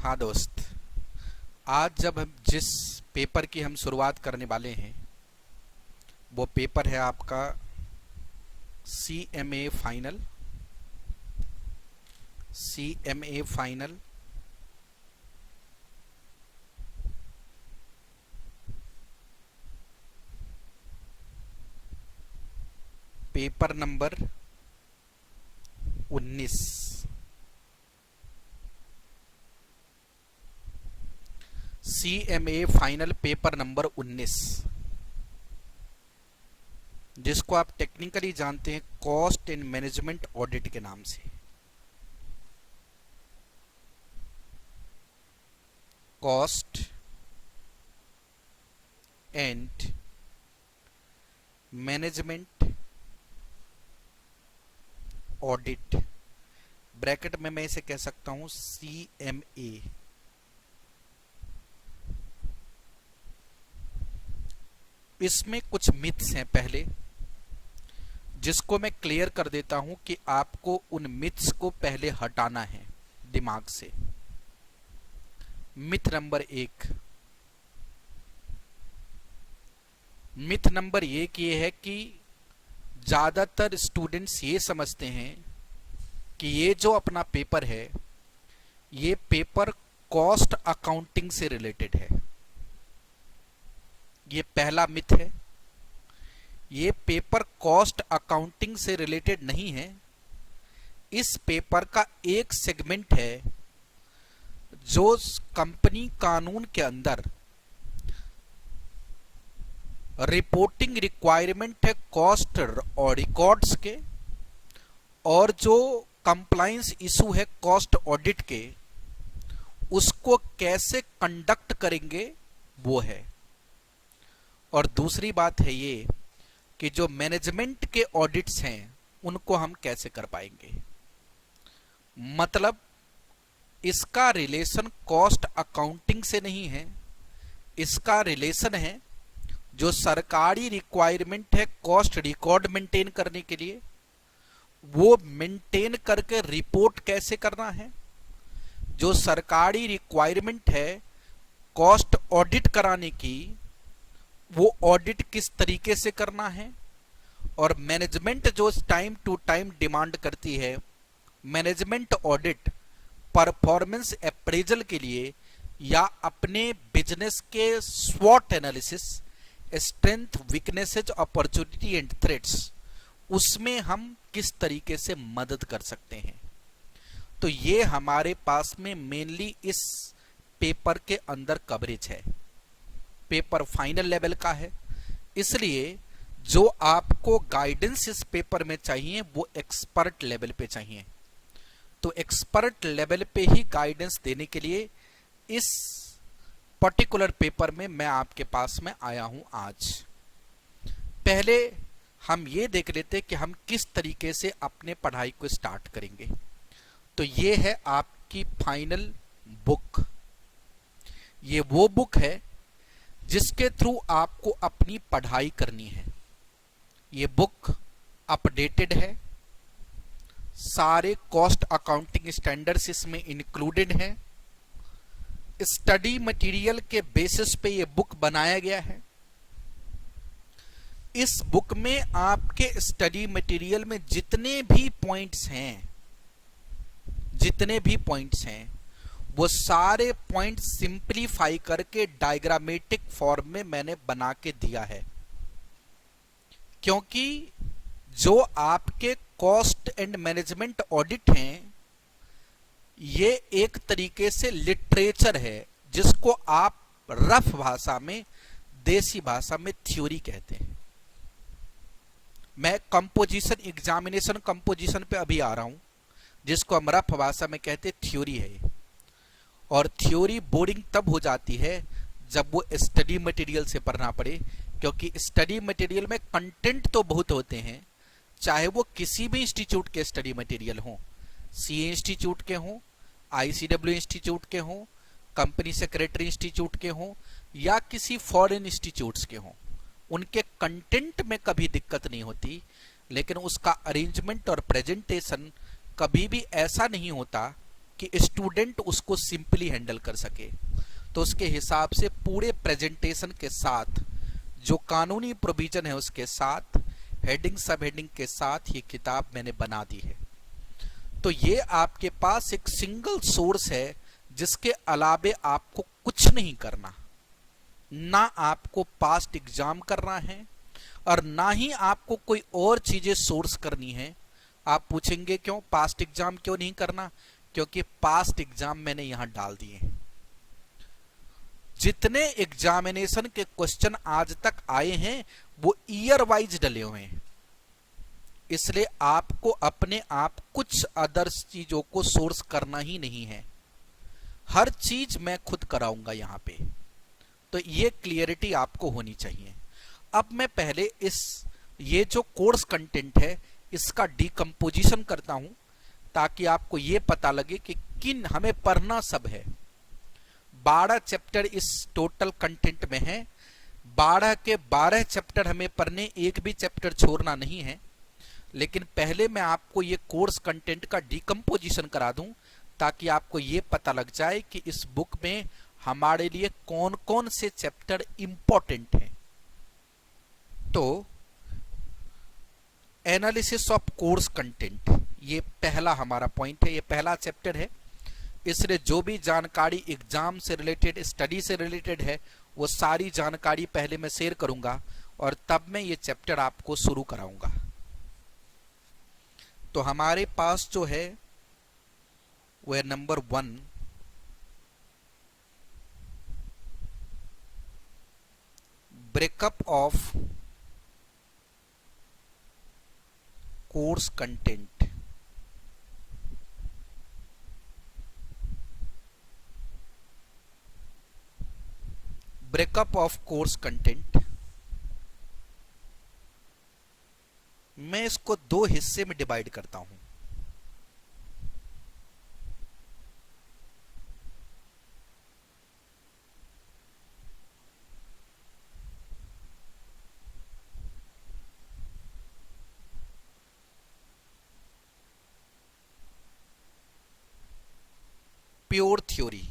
हाँ दोस्त, आज जब हम जिस पेपर की हम शुरुआत करने वाले हैं वो पेपर है आपका CMA final. CMA final paper number 19। CMA final paper number 19, जिसको आप टेक्निकली जानते हैं कॉस्ट एंड मैनेजमेंट ऑडिट के नाम से। Cost and management audit, bracket में मैं इसे कह सकता हूं CMA। इसमें कुछ मिथ्स हैं पहले, जिसको मैं क्लियर कर देता हूं कि आपको उन मिथ्स को पहले हटाना है दिमाग से। मिथ नंबर 1, मिथ नंबर 1 ये है कि ज्यादातर स्टूडेंट्स ये समझते हैं कि ये जो अपना पेपर है ये पेपर कॉस्ट अकाउंटिंग से रिलेटेड है। ये पहला मिथ है। ये पेपर कॉस्ट अकाउंटिंग से रिलेटेड नहीं है। इस पेपर का एक सेगमेंट है जो कंपनी कानून के अंदर रिपोर्टिंग रिक्वायरमेंट है कॉस्ट और रिकॉर्ड्स के, और जो कंप्लायंस इशू है कॉस्ट ऑडिट के, उसको कैसे कंडक्ट करेंगे वो है। और दूसरी बात है ये कि जो मैनेजमेंट के ऑडिट्स हैं उनको हम कैसे कर पाएंगे। मतलब इसका रिलेशन कॉस्ट अकाउंटिंग से नहीं है, इसका रिलेशन है जो सरकारी रिक्वायरमेंट है कॉस्ट रिकॉर्ड मेंटेन करने के लिए, वो मेंटेन करके रिपोर्ट कैसे करना है। जो सरकारी रिक्वायरमेंट है कॉस्ट ऑडिट कराने की, वो ऑडिट किस तरीके से करना है। और मैनेजमेंट जो टाइम टू टाइम डिमांड करती है, मैनेजमेंट ऑडिट परफॉर्मेंस अप्रेजल के लिए या अपने बिजनेस के स्वॉट analysis, strength, weaknesses, opportunity and threats, उसमें हम किस तरीके से मदद कर सकते हैं। तो ये हमारे पास में मेनली इस पेपर के अंदर कवरेज है। पेपर फाइनल लेवल का है, इसलिए जो आपको गाइडेंस इस पेपर में चाहिए वो एक्सपर्ट लेवल पे चाहिए। तो एक्सपर्ट लेवल पे ही गाइडेंस देने के लिए इस पर्टिकुलर पेपर में मैं आपके पास में आया हूं आज। पहले हम ये देख लेते हैं कि हम किस तरीके से अपने पढ़ाई को स्टार्ट करेंगे। तो ये है आपकी फाइनल बुक। ये वो बुक है जिसके थ्रू आपको अपनी पढ़ाई करनी है। ये बुक अपडेटेड है, सारे कॉस्ट अकाउंटिंग स्टैंडर्ड्स इसमें इंक्लूडेड हैं। स्टडी मटेरियल के बेसिस पे ये बुक बनाया गया है। इस बुक में आपके स्टडी मटेरियल में जितने भी पॉइंट्स हैं वो सारे पॉइंट सिंपलीफाई करके डायग्रामेटिक फॉर्म में मैंने बना के दिया है, क्योंकि जो आपके कॉस्ट एंड मैनेजमेंट ऑडिट हैं ये एक तरीके से लिटरेचर है, जिसको आप रफ भाषा में, देसी भाषा में थ्योरी कहते हैं। मैं कंपोजिशन एग्जामिनेशन कंपोजिशन पे अभी आ रहा हूं, जिसको हम रफ भाषा में कहते थ्योरी है। और थ्योरी बोरिंग तब हो जाती है जब वो स्टडी मटेरियल से पढ़ना पड़े, क्योंकि स्टडी मटेरियल में कंटेंट तो बहुत होते हैं, चाहे वो किसी भी इंस्टीट्यूट के स्टडी मटेरियल हों, CA इंस्टीट्यूट के हों, ICW इंस्टीट्यूट के हों, कंपनी सेक्रेटरी इंस्टीट्यूट के हों, या किसी फॉरेन इंस्टीट्यूट्स के हों, उनके कंटेंट में कभी दिक्कत नहीं होती, लेकिन उसका अरेंजमेंट और प्रेजेंटेशन कभी भी ऐसा नहीं होता कि स्टूडेंट उसको सिंपली हैंडल कर सके। तो उसके हिसाब से पूरे प्रेजेंटेशन के साथ, जो कानूनी प्रोविजन है उसके साथ, हेडिंग सब हेडिंग के साथ ये किताब मैंने बना दी है। तो ये आपके पास एक सिंगल सोर्स है जिसके अलावे आपको कुछ नहीं करना, ना आपको पास्ट एग्जाम करना है और ना ही आपको कोई और चीजें सोर्स करनी है। आप पूछेंगे क्यों पास्ट एग्जाम क्यों नहीं करना? क्योंकि पास्ट एग्जाम मैंने यहां डाल दिए हैं। जितने एग्जामिनेशन के क्वेश्चन आज तक आए हैं वो ईयर वाइज डले हुए हैं, इसलिए आपको अपने आप कुछ अदर्स चीजों को सोर्स करना ही नहीं है। हर चीज मैं खुद कराऊंगा यहां पे। तो ये क्लियरिटी आपको होनी चाहिए। अब मैं पहले ये जो कोर्स कंटेंट है इसका डिकम्पोजिशन करता हूं ताकि आपको ये पता लगे कि किन हमें पढ़ना सब है। 12 चैप्टर इस टोटल कंटेंट में है। 12 के 12 चैप्टर हमें पढ़ने, एक भी चैप्टर छोड़ना नहीं है। लेकिन पहले मैं आपको ये कोर्स कंटेंट का डिकम्पोजिशन करा दूं ताकि आपको ये पता लग जाए कि इस बुक में हमारे लिए कौन कौन से चैप्टर इंपॉर्टेंट हैं। तो एनालिसिस ऑफ कोर्स कंटेंट, ये पहला हमारा पॉइंट है, ये पहला चैप्टर है। इसलिए जो भी जानकारी एग्जाम से रिलेटेड, स्टडी से रिलेटेड है, वो सारी जानकारी पहले मैं शेयर करूंगा और तब मैं ये चैप्टर आपको शुरू कराऊंगा। तो हमारे पास जो है वो है number 1, breakup of course content. Breakup of course content, मैं इसको 2 हिस्से में डिवाइड करता हूं। प्योर थ्योरी,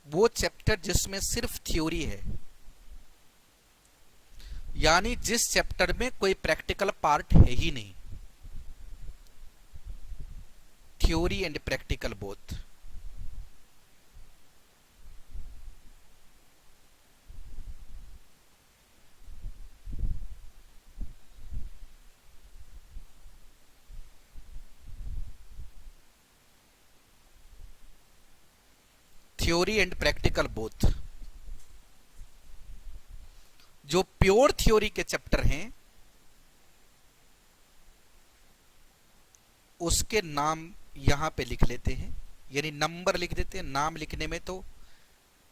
वो चैप्टर जिसमें सिर्फ थ्योरी है, यानी जिस चैप्टर में कोई प्रैक्टिकल पार्ट है ही नहीं। Theory and practical both. Theory and practical both. जो प्योर थ्योरी के चैप्टर हैं उसके नाम यहां पे लिख लेते हैं, यानी नंबर लिख देते हैं। नाम लिखने में तो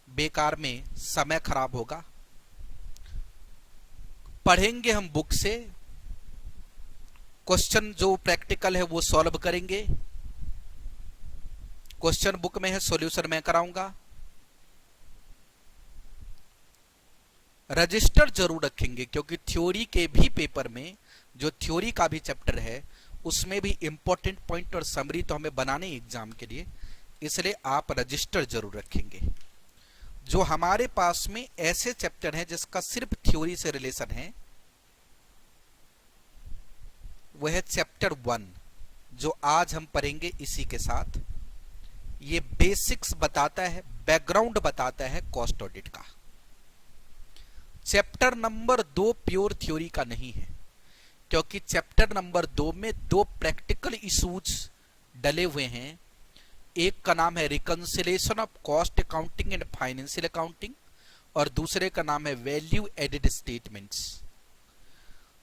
बेकार में समय खराब होगा। पढ़ेंगे हम बुक से, क्वेश्चन जो प्रैक्टिकल है वो सॉल्व करेंगे। क्वेश्चन बुक में है, सॉल्यूशन मैं कराऊंगा। रजिस्टर जरूर रखेंगे क्योंकि थ्योरी के भी पेपर में, जो थ्योरी का भी चैप्टर है उसमें भी इंपॉर्टेंट पॉइंट और समरी तो हमें बनाने एग्जाम के लिए, इसलिए आप रजिस्टर जरूर रखेंगे। जो हमारे पास में ऐसे चैप्टर हैं जिसका सिर्फ थ्योरी से रिलेशन है, वह है चैप्टर 1 जो आज हम पढ़ेंगे इसी के साथ। ये बेसिक्स बताता है, बैकग्राउंड बताता है कॉस्ट ऑडिट का। चैप्टर नंबर 2 प्योर थ्योरी का नहीं है क्योंकि चैप्टर नंबर 2 में 2 प्रैक्टिकल इश्यूज डले हुए हैं। एक का नाम है reconciliation of cost accounting and financial accounting और दूसरे का नाम है वैल्यू एडेड स्टेटमेंट्स।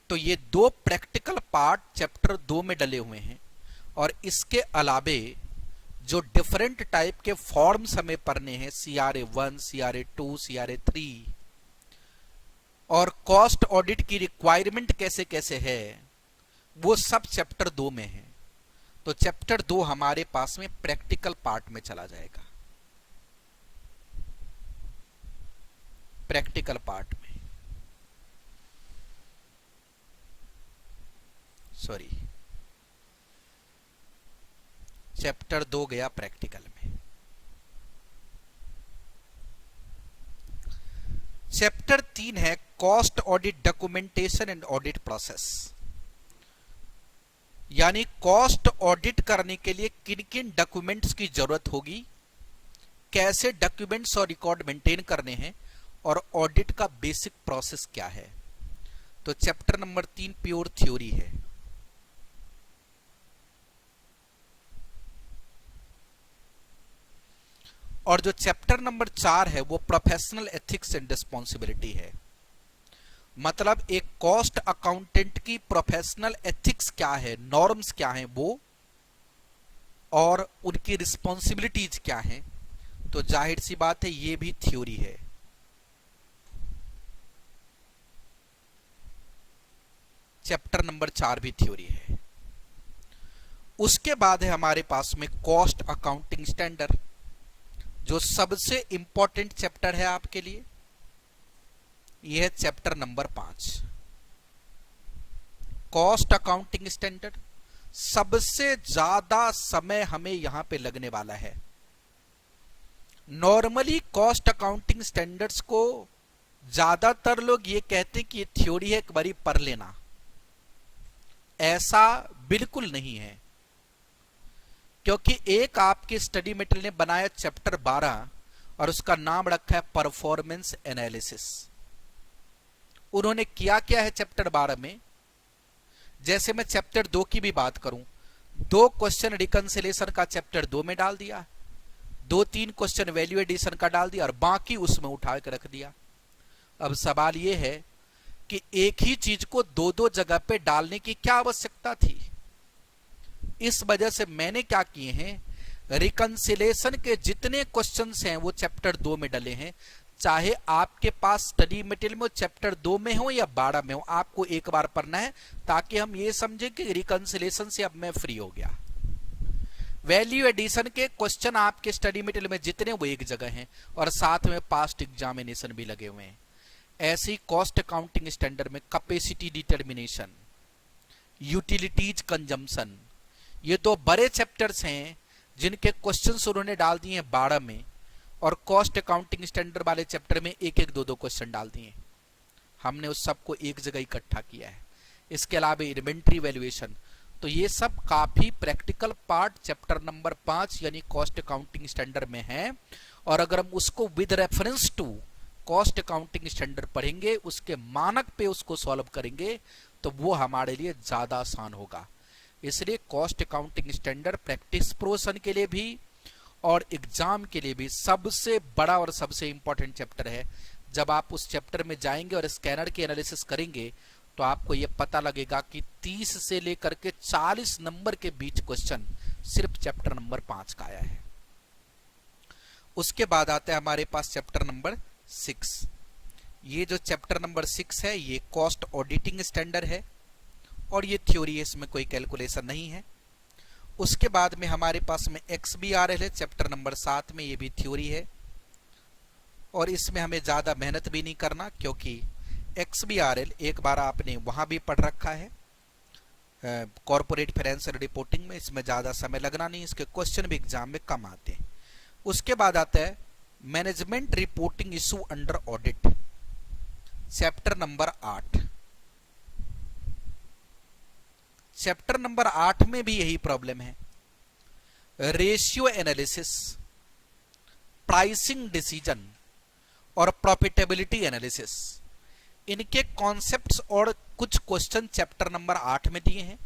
तो ये 2 प्रैक्टिकल पार्ट चैप्टर 2 में डले हुए हैं और इसके अलावे जो डिफरेंट टाइप के फॉर्म्स हमें पढ़ने हैं, CRA 1, CRA 2, CRA 3, और कॉस्ट ऑडिट की रिक्वायरमेंट कैसे कैसे है, वो सब चैप्टर 2 में है। तो चैप्टर 2 हमारे पास में प्रैक्टिकल पार्ट में चला जाएगा, प्रैक्टिकल पार्ट में। सॉरी, चैप्टर 2 गया प्रैक्टिकल में। चैप्टर 3 है cost audit documentation and audit process, यानी कॉस्ट ऑडिट करने के लिए किन किन डॉक्यूमेंट्स की जरूरत होगी, कैसे डॉक्यूमेंट्स और रिकॉर्ड मेंटेन करने हैं, और ऑडिट का बेसिक प्रोसेस क्या है। तो चैप्टर नंबर 3 प्योर थ्योरी है। और जो चैप्टर नंबर 4 है वो प्रोफेशनल एथिक्स एंड रिस्पॉन्सिबिलिटी है। मतलब एक कॉस्ट अकाउंटेंट की प्रोफेशनल एथिक्स क्या है, नॉर्म्स क्या हैं वो, और उनकी रिस्पॉन्सिबिलिटीज क्या हैं। तो जाहिर सी बात है ये भी थ्योरी है। चैप्टर नंबर 4 भी थ्योरी है। उसके बाद है हमारे पास में कॉस्ट अकाउंटिंग स्टैंडर्ड, जो सबसे इंपॉर्टेंट चैप्टर है आपके लिए। यह है chapter number 5 cost accounting standard. सबसे ज्यादा समय हमें यहां पे लगने वाला है। नॉर्मली कॉस्ट अकाउंटिंग स्टैंडर्ड्स को ज्यादातर लोग ये कहते हैं कि ये थ्योरी है, एक बारी पढ़ लेना। ऐसा बिल्कुल नहीं है, क्योंकि एक आपके स्टडी मटेरियल ने बनाया चैप्टर 12 और उसका नाम रखा है परफॉर्मेंस एनालिसिस। उन्होंने किया क्या है चैप्टर 12 में, जैसे मैं चैप्टर 2 की भी बात करूं, 2 क्वेश्चन रिकंसिलेशन का चैप्टर 2 में डाल दिया, 2-3 क्वेश्चन वैल्यू एडिशन का डाल दिया और बाकी उसमें उठा के रख दिया। अब सवाल यह है कि एक ही चीज को 2-2 जगह पे डालने की क्या आवश्यकता थी। इस वजह से मैंने क्या किए हैं, रिकंसिलेशन के जितने क्वेश्चंस हैं वो चैप्टर 2 में डले हैं। चाहे आपके पास स्टडी मटेरियल में चैप्टर 2 में हो या 12 में हो, आपको एक बार पढ़ना है ताकि हम ये समझें कि रिकंसिलेशन से अब मैं फ्री हो गया। वैल्यू एडिशन के क्वेश्चन आपके स्टडी मटेरियल में जितने वो एक जगह हैं और साथ में पास्ट एग्जामिनेशन भी लगे हुए हैं। ऐसी कॉस्ट अकाउंटिंग स्टैंडर्ड में कैपेसिटी डिटर्मिनेशन, यूटिलिटीज कंजम्पशन, ये 2 बड़े चैप्टर्स हैं जिनके क्वेश्चंस उन्होंने डाल दिए हैं 12 में, और कॉस्ट अकाउंटिंग स्टैंडर्ड वाले चैप्टर में 1-1, 2-2 क्वेश्चन डाल दिए। हमने उस सबको एक जगह इकट्ठा किया है। इसके अलावा इन्वेंट्री वैल्यूएशन, तो ये सब काफी प्रैक्टिकल पार्ट चैप्टर नंबर 5 यानी कॉस्ट अकाउंटिंग स्टैंडर्ड में है। और अगर हम उसको with reference to cost accounting standard पढ़ेंगे, उसके मानक पे उसको सॉल्व करेंगे, तो वो हमारे लिए ज्यादा आसान होगा। इसलिए कॉस्ट अकाउंटिंग स्टैंडर्ड प्रैक्टिस प्रोसन के लिए भी और एग्जाम के लिए भी सबसे बड़ा और सबसे इंपॉर्टेंट चैप्टर है। जब आप उस चैप्टर में जाएंगे और स्कैनर की एनालिसिस करेंगे तो आपको यह पता लगेगा कि 30 से लेकर के 40 नंबर के बीच क्वेश्चन सिर्फ चैप्टर नंबर 5 का आया है। उसके बाद आता है हमारे पास चैप्टर नंबर 6। ये जो चैप्टर नंबर 6 है ये कॉस्ट ऑडिटिंग स्टैंडर्ड है और ये थ्योरी है, इसमें कोई कैलकुलेशन नहीं है। उसके बाद में हमारे पास में XBRL है चैप्टर नंबर 7 में, ये भी थ्योरी है और इसमें हमें ज्यादा मेहनत भी नहीं करना, क्योंकि XBRL एक बार आपने वहां भी पढ़ रखा है कॉर्पोरेट फाइनेंशियल रिपोर्टिंग में। इसमें ज्यादा समय लगना नहीं, इसके क्वेश्चन भी एग्जाम में कम आते हैं। उसके बाद आता है management reporting issue under audit, chapter number 8। Chapter number 8 में भी यही प्रॉब्लम है। रेशियो एनालिसिस, प्राइसिंग डिसीजन और प्रॉफिटेबिलिटी एनालिसिस, इनके कॉन्सेप्ट्स और कुछ क्वेश्चन चैप्टर नंबर 8 में दिए हैं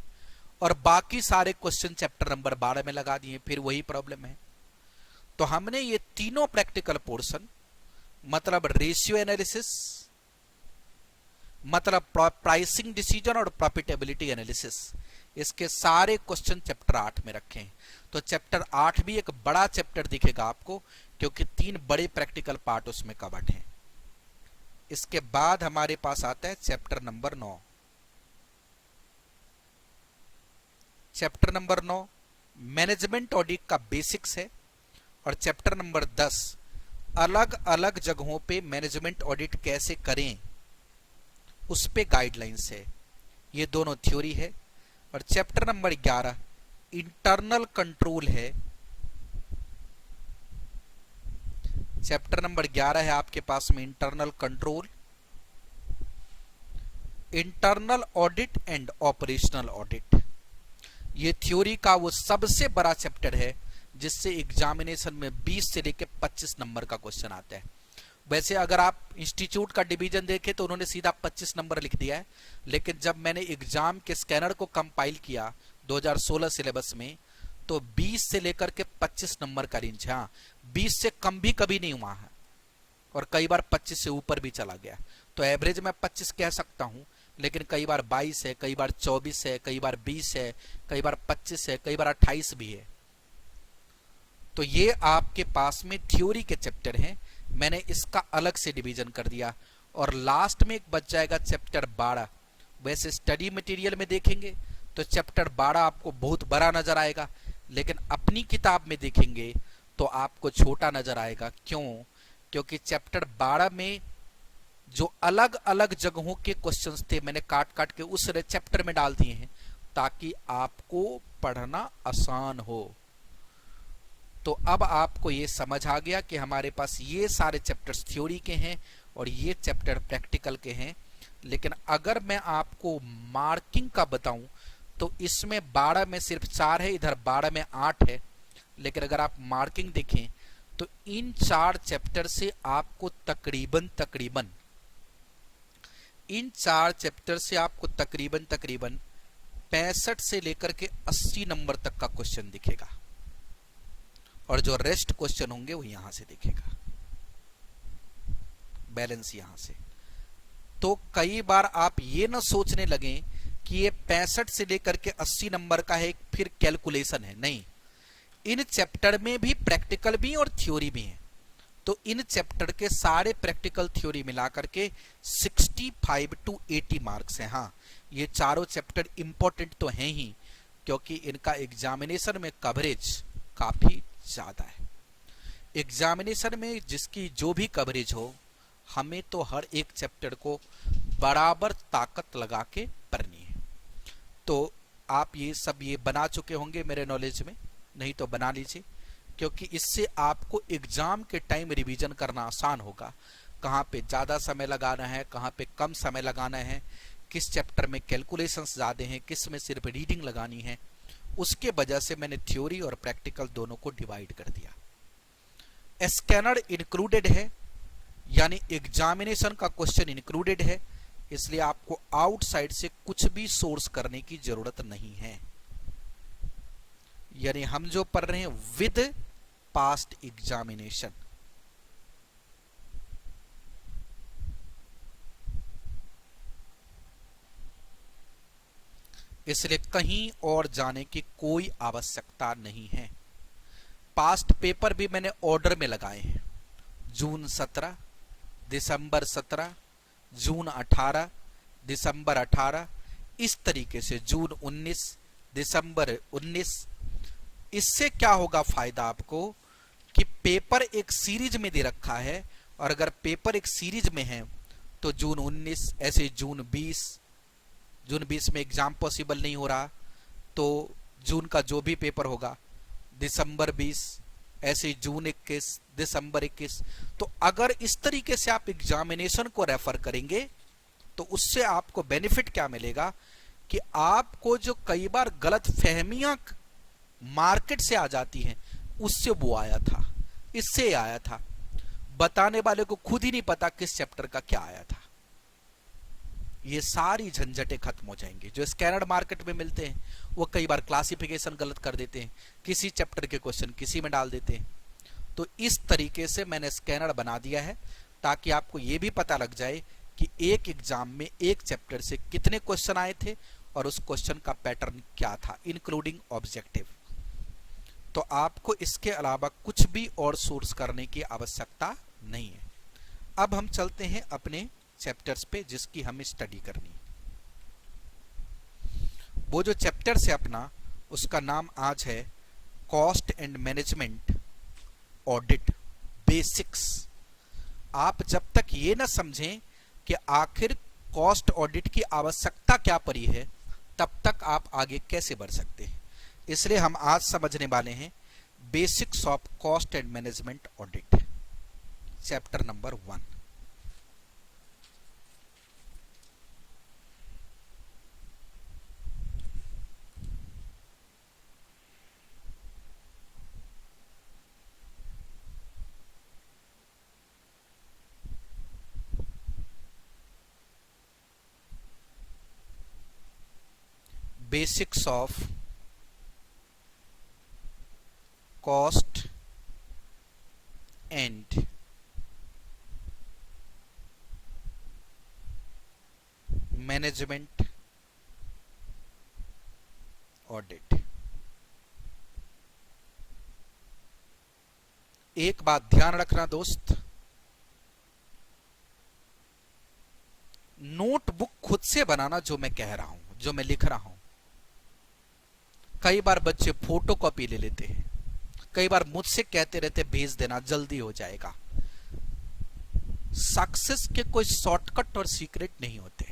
और बाकी सारे क्वेश्चन चैप्टर नंबर 12 में लगा दिए। फिर वही प्रॉब्लम है। तो हमने ये तीनों प्रैक्टिकल पोर्शन, मतलब रेशियो एनालिसिस, मतलब प्राइसिंग डिसीजन और प्रॉफिटेबिलिटी एनालिसिस, इसके सारे क्वेश्चन चैप्टर 8 में रखे हैं। तो चैप्टर 8 भी एक बड़ा चैप्टर दिखेगा आपको, क्योंकि 3 बड़े प्रैक्टिकल पार्ट उसमें कवर्ड हैं। इसके बाद हमारे पास आता है chapter number 9। Chapter number 9 management audit का बेसिक्स है और चैप्टर नंबर 10 अलग अलग जगहों पे मैनेजमेंट ऑडिट कैसे करें उस पे गाइडलाइंस है। ये दोनों थ्योरी है। और चैप्टर नंबर 11 इंटरनल कंट्रोल है, चैप्टर नंबर 11 है आपके पास में internal control, internal audit and operational audit. ये थ्योरी का वो सबसे बड़ा चैप्टर है जिससे एग्जामिनेशन में 20 से लेकर 25 नंबर का क्वेश्चन आता है। वैसे अगर आप इंस्टीट्यूट का डिवीजन देखें तो उन्होंने सीधा 25 नंबर लिख दिया है, लेकिन जब मैंने एग्जाम के स्कैनर को कंपाइल किया 2016 सिलेबस में तो 20 से लेकर के 25 नंबर का रेंज है। हाँ, 20 से कम भी कभी नहीं हुआ है और कई बार 25 से ऊपर भी चला गया। तो एवरेज मैं 25 कह सकता हूं, लेकिन कई बार 22 है, कई बार 24 है, कई बार 20 है, कई बार 25 है, कई बार 28 भी है। तो ये आपके पास में थ्योरी के चैप्टर हैं, मैंने इसका अलग से डिवीजन कर दिया। और लास्ट में एक बच जाएगा चैप्टर 12। वैसे स्टडी मटेरियल में देखेंगे तो चैप्टर 12 आपको बहुत बड़ा नजर आएगा, लेकिन अपनी किताब में देखेंगे तो आपको छोटा नजर आएगा। क्यों? क्योंकि चैप्टर 12 में जो अलग अलग जगहों के क्वेश्चंस थे मैंने काट काट के उस चैप्टर में डाल दिए हैं ताकि आपको पढ़ना आसान हो। तो अब आपको ये समझ आ गया कि हमारे पास ये सारे चैप्टर्स थ्योरी के हैं और ये चैप्टर प्रैक्टिकल के हैं। लेकिन अगर मैं आपको मार्किंग का बताऊं तो इसमें 12 में सिर्फ 4 है, इधर 12 में 8 है। लेकिन अगर आप मार्किंग देखें तो इन 4 चैप्टर से आपको तकरीबन इन 4 चैप्टर से आपको तकरीबन 65 से लेकर के 80 नंबर तक का क्वेश्चन दिखेगा और जो रेस्ट क्वेश्चन होंगे वो यहां से दिखेगा, बैलेंस यहां से। तो कई बार आप ये ना सोचने लगे कि ये 65 से लेकर के 80 नंबर का है फिर कैलकुलेशन है, नहीं, इन चैप्टर में भी प्रैक्टिकल भी और थ्योरी भी है। तो इन चैप्टर के सारे प्रैक्टिकल थ्योरी मिलाकर के 65 to 80 मार्क्स हैं। हाँ, ये चारों चैप्टर इंपॉर्टेंट तो हैं ही क्योंकि इनका एग्जामिनेशन में कवरेज काफी ज्यादा है। एग्जामिनेशन में जिसकी जो भी कवरेज हो, हमें तो हर एक चैप्टर को बराबर ताकत लगा के पढ़नी है। तो आप ये बना चुके होंगे मेरे नॉलेज में, नहीं तो बना लीजिए, क्योंकि इससे आपको एग्जाम के टाइम रिवीजन करना आसान होगा। कहाँ पे ज़्यादा समय लगाना है, कहाँ पे कम समय लगाना है, किस चैप्टर में कैलकुलेशंस ज़्यादा हैं, किस में सिर्फ रीडिंग लगानी है, उसके वजह से मैंने थ्योरी और प्रैक्टिकल दोनों को डिवाइड कर दिया। स्कैनर इंक्लूडेड है, यानी एग्जामिनेशन का क्वेश्चन इंक्लूडेड है, इसलिए आपको आउटसाइड से कुछ भी सोर्स करने की जरूरत नहीं है। यानी हम जो पढ़ रहे हैं विद पास्ट एग्जामिनेशन। इसलिए कहीं और जाने की कोई आवश्यकता नहीं है। पास्ट पेपर भी मैंने ऑर्डर में लगाए हैं, जून 17, दिसंबर 17, जून 18, दिसंबर 18, इस तरीके से जून 19, दिसंबर 19। इससे क्या होगा फायदा आपको कि पेपर एक सीरीज में दे रखा है, और अगर पेपर एक सीरीज में है तो जून 19, ऐसे जून 20 में एग्जाम पॉसिबल नहीं हो रहा तो जून का जो भी पेपर होगा, दिसंबर 20, ऐसे जून 21, दिसंबर 21। तो अगर इस तरीके से आप एग्जामिनेशन को रेफर करेंगे तो उससे आपको बेनिफिट क्या मिलेगा कि आपको जो कई बार गलत फहमियां मार्केट से आ जाती हैं, उससे वो आया था, इससे आया था, बताने वाले को खुद ही नहीं पता किस चैप्टर का क्या आया था। ये सारी झंझटें खत्म हो जाएंगी। जो स्कैनर्ड मार्केट में मिलते हैं वो कई बार क्लासिफिकेशन गलत कर देते हैं, किसी चैप्टर के क्वेश्चन किसी में डाल देते हैं। तो इस तरीके से मैंने स्कैनर बना दिया है ताकि आपको ये भी पता लग जाए कि एक एग्जाम में एक चैप्टर से कितने क्वेश्चन आए थे और उस क्वेश्चन का पैटर्न क्या था, इंक्लूडिंग ऑब्जेक्टिव। तो आपको इसके अलावा कुछ भी और सोर्स करने की आवश्यकता नहीं है। अब हम चलते हैं अपने चैप्टर्स पे जिसकी हमें स्टडी करनी। वो जो चैप्टर्स है अपना, उसका नाम आज है cost and management audit basics. आप जब तक ये ना समझें कि आखिर कॉस्ट ऑडिट की आवश्यकता क्या पड़ी है, तब तक आप आगे कैसे बढ़ सकते हैं। इसलिए हम आज समझने वाले हैं basics of cost and management audit, chapter number 1। Basics of cost and management audit. एक बात ध्यान रखना दोस्त, नोटबुक खुद से बनाना, जो मैं कह रहा हूं, जो मैं लिख रहा हूं। कई बार बच्चे फोटोकॉपी ले लेते हैं, कई बार मुझसे कहते रहते भेज देना जल्दी हो जाएगा। सक्सेस के कोई शॉर्टकट और सीक्रेट नहीं होते।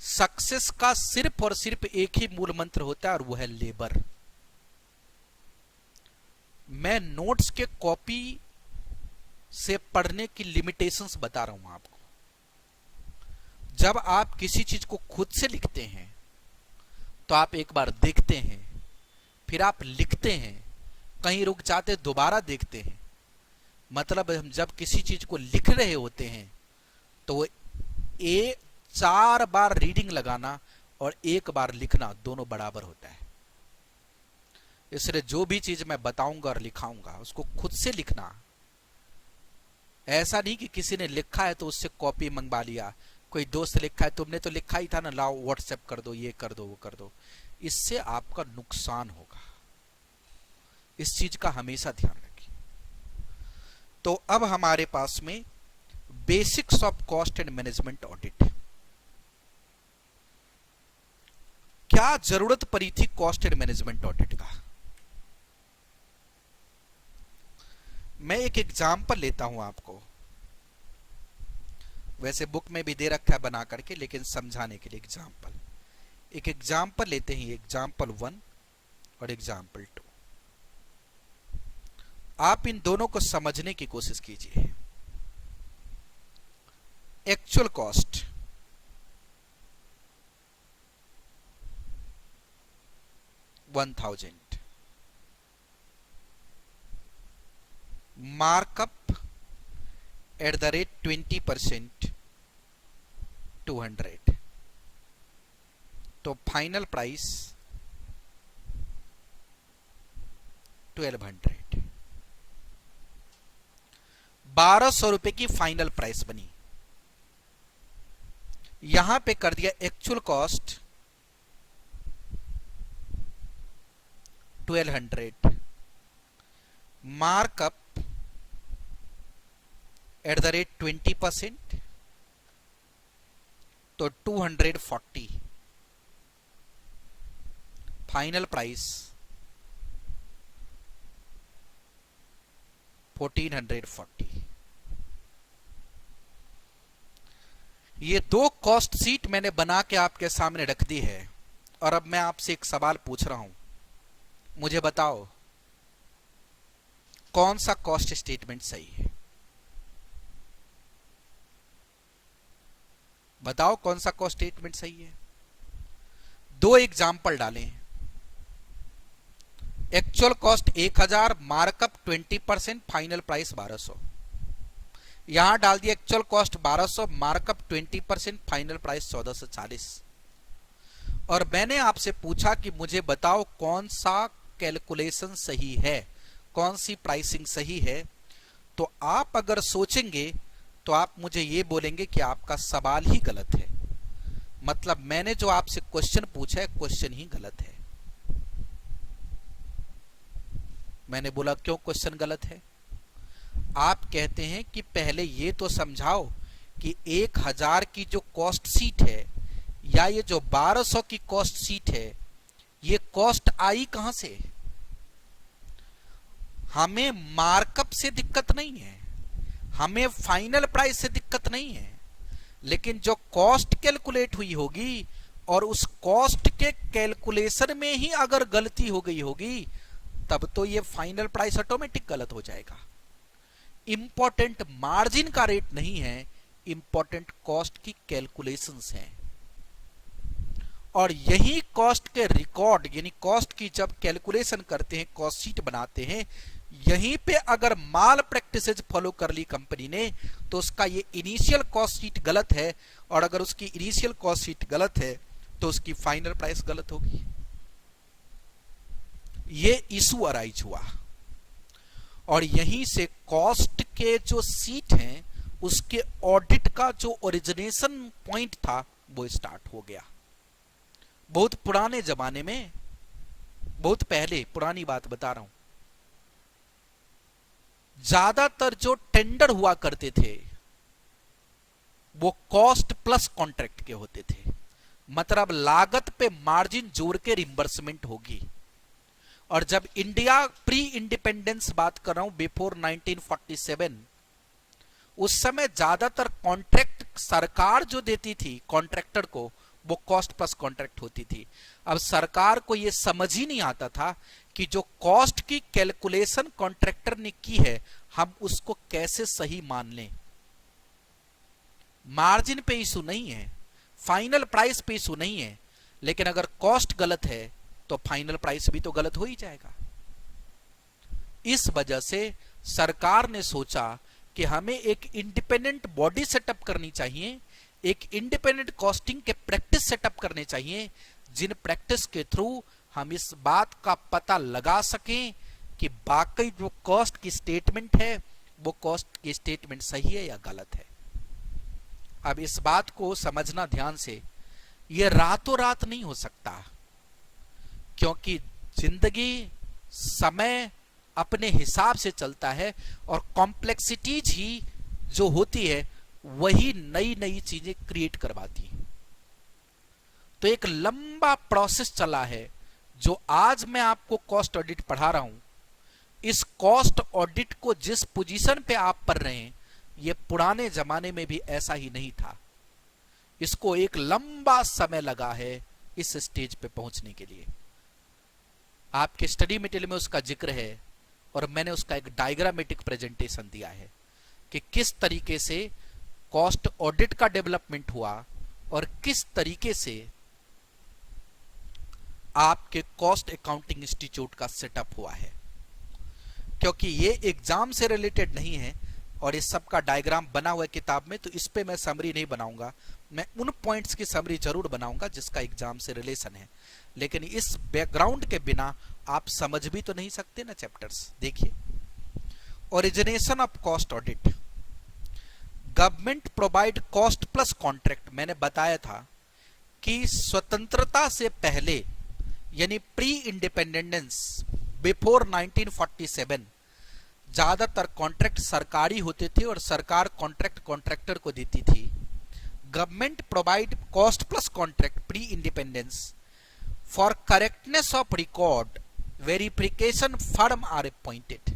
सक्सेस का सिर्फ और सिर्फ एक ही मूल मंत्र होता है और वो है लेबर। मैं नोट्स के कॉपी से पढ़ने की लिमिटेशंस बता रहा हूं आपको। जब आप किसी चीज को खुद से लिखते हैं तो आप एक बार देखते हैं, फिर आप लिखते हैं, कहीं रुक जाते दोबारा देखते हैं। मतलब हम जब किसी चीज को लिख रहे होते हैं तो वो 4 बार रीडिंग लगाना और 1 बार लिखना दोनों बराबर होता है। इसलिए जो भी चीज मैं बताऊंगा और लिखाऊंगा उसको खुद से लिखना। ऐसा नहीं कि किसी ने लिखा है तो उससे कॉपी मंगवा लिया, कोई दोस्त लिखा है तुमने तो लिखा ही था ना, लाओ व्हाट्सएप कर दो, ये कर दो, वो कर दो। इससे आपका नुकसान होगा। इस चीज का हमेशा ध्यान रखिए। तो अब हमारे पास में basics of cost and management audit. क्या जरूरत पड़ी थी कॉस्ट एंड मैनेजमेंट ऑडिट का? मैं एक एग्जाम्पल लेता हूं आपको, वैसे बुक में भी दे रखा है बना करके, लेकिन समझाने के लिए एग्जाम्पल। एक एग्जाम्पल लेते हैं, एग्जाम्पल 1 और एग्जाम्पल 2। आप इन दोनों को समझने की कोशिश कीजिए। Actual cost, $1000, markup at the rate 20%, 200, तो फाइनल प्राइस 1200। 1200 रुपए की फाइनल प्राइस बनी। यहां पे कर दिया actual cost 1200, markup at the rate 20%, तो 240, फाइनल प्राइस 1440। ये 2 कॉस्ट शीट मैंने बना के आपके सामने रख दी है। और अब मैं आपसे एक सवाल पूछ रहा हूं, मुझे बताओ कौन सा कॉस्ट स्टेटमेंट सही है? बताओ कौन सा कॉस्ट स्टेटमेंट सही है? 2 एग्जाम्पल डालें। Actual cost 1000, markup 20%, final price 1200। यहां डाल दिया actual cost 1200, markup 20%, final price 1440। और मैंने आपसे पूछा कि मुझे बताओ कौन सा कैलकुलेशन सही है, कौन सी प्राइसिंग सही है। तो आप अगर सोचेंगे तो आप मुझे ये बोलेंगे कि आपका सवाल ही गलत है। मतलब मैंने जो आपसे क्वेश्चन पूछा है, क्वेश्चन ही गलत है। मैंने बोला क्यों क्वेश्चन गलत है? आप कहते हैं कि पहले ये तो समझाओ कि 1000 की जो कॉस्ट शीट है या ये जो 1200 की कॉस्ट शीट है, ये कॉस्ट आई कहां से? हमें मार्कअप से दिक्कत नहीं है, हमें फाइनल प्राइस से दिक्कत नहीं है, लेकिन जो कॉस्ट कैलकुलेट हुई होगी और उस कॉस्ट के कैलकुलेशन में ही अगर गलती हो गई होगी तब तो ये फाइनल प्राइस ऑटोमेटिक गलत हो जाएगा। इंपॉर्टेंट मार्जिन का रेट नहीं है, इंपॉर्टेंट कॉस्ट की कैलकुलेशंस हैं। और यही कॉस्ट के रिकॉर्ड यानी कॉस्ट की जब कैलकुलेशन करते हैं, कॉस्ट शीट बनाते हैं, यहीं पे अगर माल प्रैक्टिसेज फॉलो कर ली कंपनी ने तो उसका ये इनिशियल कॉस्ट शीट गलत है, और अगर उसकी इनिशियल कॉस्ट शीट गलत है तो उसकी फाइनल प्राइस गलत होगी। ये इशू अराइज हुआ और यहीं से कॉस्ट के जो सीट हैं उसके ऑडिट का जो ओरिजिनेशन पॉइंट था वो स्टार्ट हो गया। बहुत पुराने जमाने में, बहुत पहले, पुरानी बात बता रहा हूं, ज्यादातर जो टेंडर हुआ करते थे वो कॉस्ट प्लस कॉन्ट्रैक्ट के होते थे, मतलब लागत पे मार्जिन जोड़ के रिम्बर्समेंट होगी। और जब इंडिया प्री इंडिपेंडेंस बात कर रहा हूं, बिफोर 1947, उस समय ज्यादातर कॉन्ट्रैक्ट सरकार जो देती थी कॉन्ट्रैक्टर को वो कॉस्ट प्लस कॉन्ट्रैक्ट होती थी। अब सरकार को ये समझ ही नहीं आता था कि जो कॉस्ट की कैलकुलेशन कॉन्ट्रैक्टर ने की है हम उसको कैसे सही मान लें। मार्जिन पे इशू नहीं है, फाइनल प्राइस पे इशू नहीं है, लेकिन अगर कॉस्ट गलत है तो फाइनल प्राइस भी तो गलत हो ही जाएगा। इस वजह से सरकार ने सोचा कि हमें एक इंडिपेंडेंट बॉडी सेटअप करनी चाहिए, एक इंडिपेंडेंट कॉस्टिंग के प्रैक्टिस सेटअप करने चाहिए, जिन प्रैक्टिस के थ्रू हम इस बात का पता लगा सकें कि वाकई जो कॉस्ट की स्टेटमेंट है वो कॉस्ट की स्टेटमेंट सही है या गलत है। अब इस बात को समझना ध्यान से, ये रातों रात नहीं हो सकता, क्योंकि जिंदगी समय अपने हिसाब से चलता है और कॉम्प्लेक्सिटीज ही जो होती है वही नई नई चीजें क्रिएट करवाती हैं। तो एक लंबा प्रोसेस चला है जो आज मैं आपको कॉस्ट ऑडिट पढ़ा रहा हूं। इस कॉस्ट ऑडिट को जिस पोजीशन पे आप पढ़ रहे हैं ये पुराने जमाने में भी ऐसा ही नहीं था। इसको एक लंबा समय लगा है इस स्टेज पे पहुंचने के लिए। आपके स्टडी मटेरियल में उसका जिक्र है और मैंने उसका एक डायग्रामेटिक प्रेजेंटेशन दिया है कि किस तरीके से कॉस्ट ऑडिट का डेवलपमेंट हुआ और किस तरीके से आपके कॉस्ट अकाउंटिंग इंस्टीट्यूट का सेटअप हुआ है। क्योंकि ये एग्जाम से रिलेटेड नहीं है और इस सब का डायग्राम बना हुआ है किताब में, तो इस पे मैं समरी नहीं बनाऊंगा, मैं उन पॉइंट्स की समरी जरूर बनाऊंगा जिसका एग्जाम से रिलेशन है। लेकिन इस बैकग्राउंड के बिना आप समझ भी तो नहीं सकते ना चैप्टर्स। देखिए, origination of cost audit, government provide cost plus contract. मैंने बताया था कि स्वतंत्रता से पहले यानी प्री इंडिपेंडेंस बिफोर 1947 ज्यादातर कॉन्ट्रैक्ट सरकारी होते थे और सरकार कॉन्ट्रैक्ट कॉन्ट्रैक्टर को देती थी। Government provide cost plus contract pre independence for correctness of record, verification firm are appointed.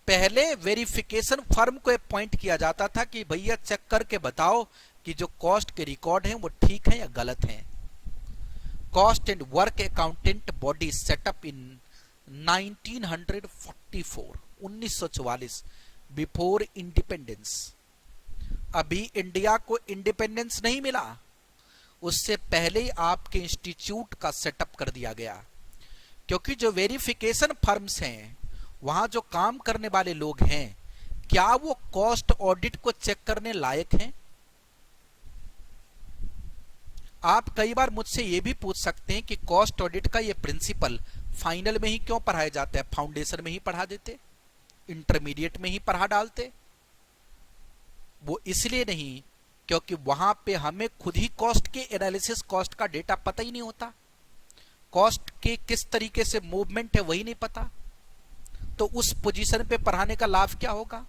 पहले वेरिफिकेशन फर्म को अपॉइंट किया जाता था कि भैया चेक करके बताओ कि जो कॉस्ट के रिकॉर्ड हैं वो ठीक हैं या गलत हैं। Cost and work accountant body setup in 1944 before independence. अभी इंडिया को इंडिपेंडेंस नहीं मिला, उससे पहले ही आपके इंस्टीट्यूट का सेटअप कर दिया गया। क्योंकि जो वेरिफिकेशन फर्म्स हैं वहां जो काम करने वाले लोग हैं, क्या वो कॉस्ट ऑडिट को चेक करने लायक हैं? आप कई बार मुझसे ये भी पूछ सकते हैं कि कॉस्ट ऑडिट का ये प्रिंसिपल फाइनल में ही क्यों पढ़ाया जाता है, फाउंडेशन में ही पढ़ा देते, इंटरमीडिएट में ही पढ़ा डालते। वो इसलिए नहीं क्योंकि वहां पे हमें खुद ही कॉस्ट के एनालिसिस, कॉस्ट का डेटा पता ही नहीं होता, कॉस्ट के किस तरीके से मूवमेंट है वही नहीं पता, तो उस पोजीशन पे पढ़ाने का लाभ क्या होगा।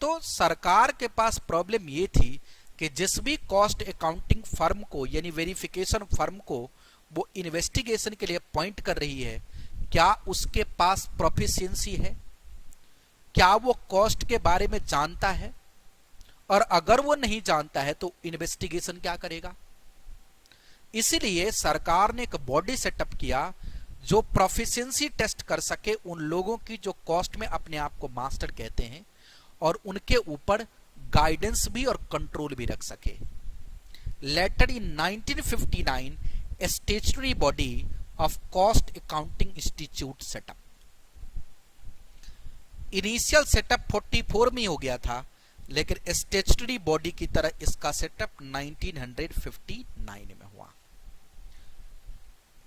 तो सरकार के पास प्रॉब्लम ये थी कि जिस भी कॉस्ट अकाउंटिंग फर्म को यानी वेरिफिकेशन फर्म को वो इन्वेस्टिगेशन के लिए अपॉइंट कर रही है, क्या उसके पास प्रोफिशिएंसी है, क्या वो कॉस्ट के बारे में जानता है और अगर वो नहीं जानता है तो इन्वेस्टिगेशन क्या करेगा। इसीलिए सरकार ने एक बॉडी सेटअप किया जो प्रोफिशिएंसी टेस्ट कर सके उन लोगों की जो कॉस्ट में अपने आप को मास्टर कहते हैं, और उनके ऊपर गाइडेंस भी और कंट्रोल भी रख सके। Later in 1959 a statutory body of cost accounting institute setup. Initial setup 44 में हो गया था, लेकिन स्टैट्यूटरी बॉडी की तरह इसका सेटअप 1959 में हुआ।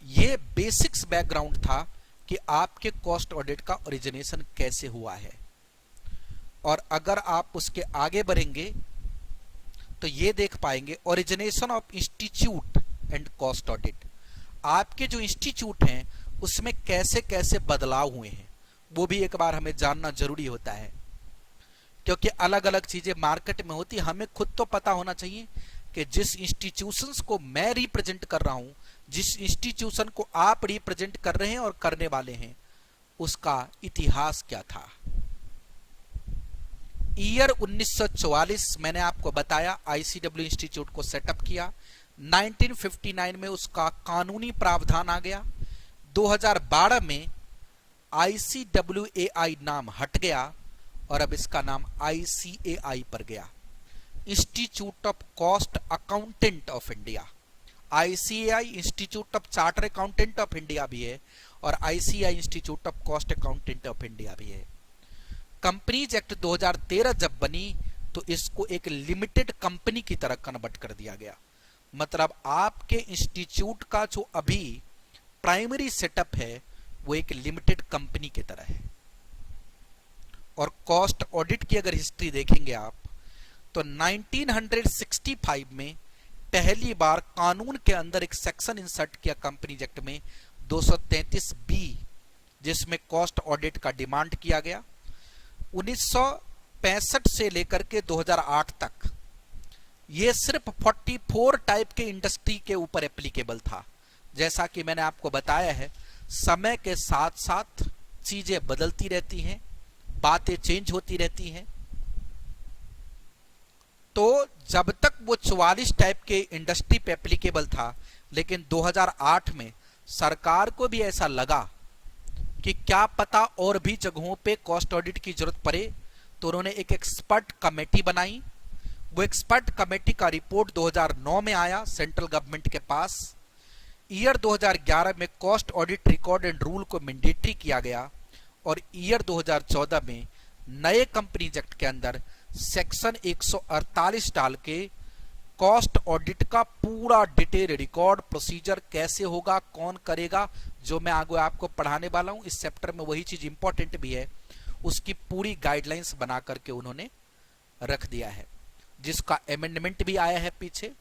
ये बेसिक्स बैकग्राउंड था कि आपके कॉस्ट ऑडिट का ओरिजिनेशन कैसे हुआ है। और अगर आप उसके आगे बढ़ेंगे तो ये देख पाएंगे origination of institute and cost audit. आपके जो इंस्टीट्यूट हैं उसमें कैसे कैसे बदलाव हुए हैं वो भी एक बार हमें जानना जरूरी होता है, क्योंकि अलग अलग चीजें मार्केट में होती। हमें खुद तो पता होना चाहिए कि जिस इंस्टीट्यूशंस को मैं रिप्रेजेंट कर रहा हूं, जिस इंस्टीट्यूशन को आप रिप्रेजेंट कर रहे हैं और करने वाले हैं, उसका इतिहास क्या था। ईयर 1944 मैंने आपको बताया आईसीडब्ल्यू इंस्टीट्यूट को सेटअप किया। 1959 में उसका कानूनी प्रावधान आ गया। 2012 में आईसीडब्ल्यूएआई नाम हट गया और अब इसका नाम आईसीएआई पर गया, institute of cost accountant of India. ICAI institute of charter accountant of India भी है और ICAI institute of cost accountant of India भी है। कंपनीज एक्ट 2013 जब बनी तो इसको एक लिमिटेड कंपनी की तरह कन्वर्ट कर दिया गया। मतलब आपके इंस्टीट्यूट का जो अभी प्राइमरी सेटअप है वो एक लिमिटेड कंपनी की तरह है। और कॉस्ट ऑडिट की अगर हिस्ट्री देखेंगे आप तो 1965 में पहली बार कानून के अंदर एक सेक्शन इंसर्ट किया कंपनीज एक्ट में 233B, जिसमें कॉस्ट ऑडिट का डिमांड किया गया। 1965 से लेकर के 2008 तक ये सिर्फ 44 टाइप के इंडस्ट्री के ऊपर एप्लीकेबल था। जैसा कि मैंने आपको बताया है, समय के साथ साथ चीजें बदलती रहती हैं, बातें चेंज होती रहती हैं। तो जब तक वो 44 टाइप के इंडस्ट्री पे एप्लीकेबल था, लेकिन 2008 में सरकार को भी ऐसा लगा कि क्या पता और भी जगहों पे कॉस्ट ऑडिट की जरूरत पड़े, तो उन्होंने एक एक्सपर्ट कमेटी बनाई। वो एक्सपर्ट कमेटी का रिपोर्ट 2009 में आया सेंट्रल गवर्नमेंट के पास। ईयर 2011 में cost audit record and rule को मैंडेटरी किया गया और ईयर 2014 में नए कंपनीज एक्ट के अंदर सेक्शन 148 डाल के कॉस्ट ऑडिट का पूरा डिटेल रिकॉर्ड प्रोसीजर कैसे होगा, कौन करेगा, जो मैं आगे आपको पढ़ाने वाला हूं इस चैप्टर में, वही चीज इंपॉर्टेंट भी है, उसकी पूरी गाइडलाइंस बना करके उन्होंने रख दिया है, जिसका अमेंडमेंट भी आया है पीछे।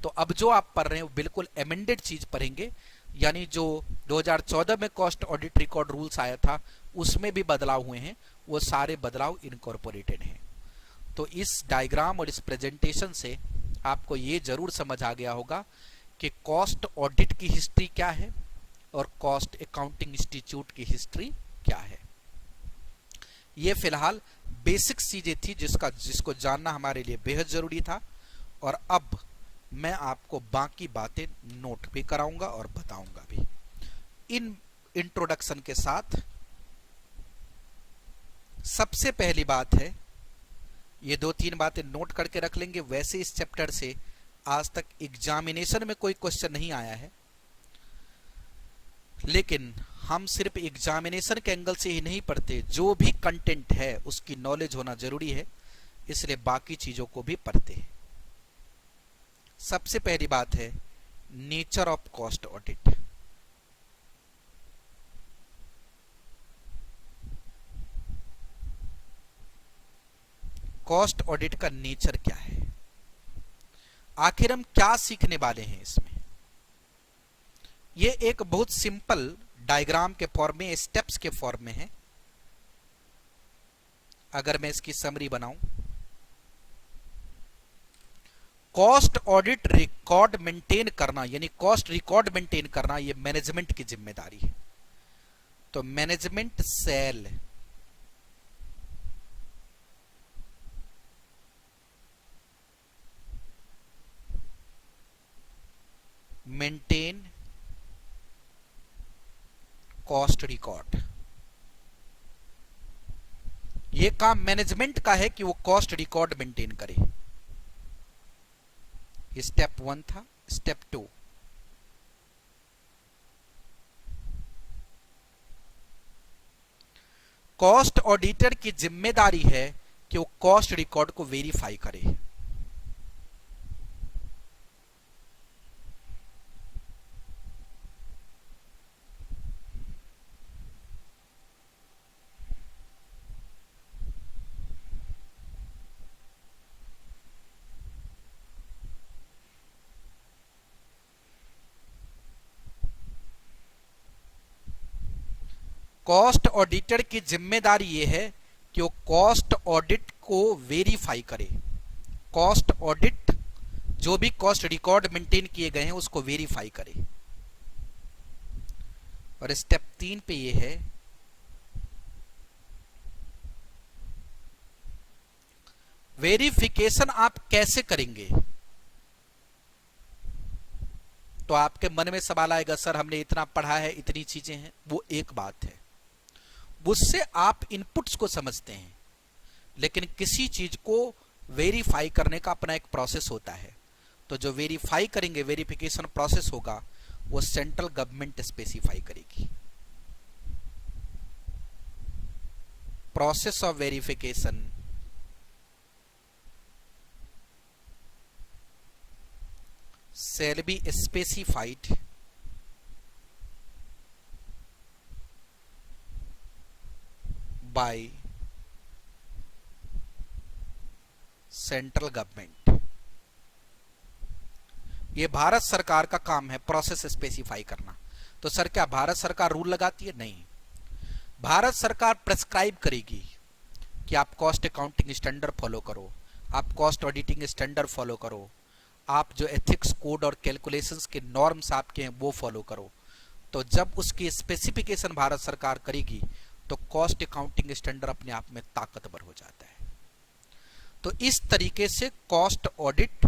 तो अब जो आप पढ़ रहे हैं वो बिल्कुल अमेंडेड चीज पढ़ेंगे, यानी जो 2014 में कॉस्ट ऑडिट रिकॉर्ड रूल्स आया था उसमें भी बदलाव हुए हैं, वो सारे बदलाव इनकॉर्पोरेटेड हैं। तो इस डायग्राम और इस प्रेजेंटेशन से आपको ये जरूर समझ आ गया होगा कि कॉस्ट ऑडिट की हिस्ट्री क्या है और कॉस्ट अकाउंटिंग इंस्टीट्यूट की हिस्ट्री क्या है। ये फिलहाल बेसिक चीजें थी जिसको जानना हमारे लिए बेहद जरूरी था। और अब मैं आपको बाकी बातें नोट भी कराऊंगा और बताऊंगा भी। इन इंट्रोडक्शन के साथ सबसे पहली बात है, ये 2-3 बातें नोट करके रख लेंगे। वैसे इस चैप्टर से आज तक एग्जामिनेशन में कोई क्वेश्चन नहीं आया है, लेकिन हम सिर्फ एग्जामिनेशन के एंगल से ही नहीं पढ़ते, जो भी कंटेंट है उसकी नॉलेज होना जरूरी है, इसलिए बाकी चीजों को भी पढ़ते हैं। सबसे पहली बात है nature of cost audit. Cost audit का नेचर क्या है, आखिर हम क्या सीखने वाले हैं इसमें। यह एक बहुत सिंपल डायग्राम के फॉर्म में, स्टेप्स के फॉर्म में है। अगर मैं इसकी समरी बनाऊं, कॉस्ट ऑडिट रिकॉर्ड मेंटेन करना, यानी कॉस्ट रिकॉर्ड मेंटेन करना, यह मैनेजमेंट की जिम्मेदारी है। तो management shall maintain cost record. ये काम मैनेजमेंट का है कि वो कॉस्ट रिकॉर्ड मेंटेन करे। स्टेप 1 था। स्टेप 2, कॉस्ट ऑडिटर की जिम्मेदारी है कि वो कॉस्ट रिकॉर्ड को वेरीफाई करे। कॉस्ट ऑडिटर की जिम्मेदारी यह है कि वो कॉस्ट ऑडिट को वेरीफाई करे। कॉस्ट ऑडिट, जो भी कॉस्ट रिकॉर्ड मेंटेन किए गए हैं उसको वेरीफाई करे। और स्टेप 3 पे ये है वेरिफिकेशन आप कैसे करेंगे। तो आपके मन में सवाल आएगा, सर हमने इतना पढ़ा है, इतनी चीजें हैं। वो एक बात है, उससे आप इनपुट्स को समझते हैं, लेकिन किसी चीज को वेरीफाई करने का अपना एक प्रोसेस होता है। तो जो वेरीफाई करेंगे, वेरिफिकेशन प्रोसेस होगा, वो सेंट्रल गवर्नमेंट स्पेसिफाई करेगी। Process of verification shall be specified by central government. ये भारत सरकार का काम है प्रोसेस स्पेसिफाई करना। तो सर क्या भारत सरकार रूल लगाती है? नहीं, भारत सरकार प्रेस्क्राइब करेगी कि आप कॉस्ट अकाउंटिंग स्टैंडर्ड फॉलो करो, आप कॉस्ट ऑडिटिंग स्टैंडर्ड फॉलो करो, आप जो एथिक्स कोड और कैलकुलेशंस के नॉर्म्स आपके हैं वो फॉलो करो। तो जब उसकी स्पेसिफिकेशन भारत सरकार करेगी तो कॉस्ट अकाउंटिंग स्टैंडर्ड अपने आप में ताकतवर हो जाता है। तो इस तरीके से कॉस्ट ऑडिट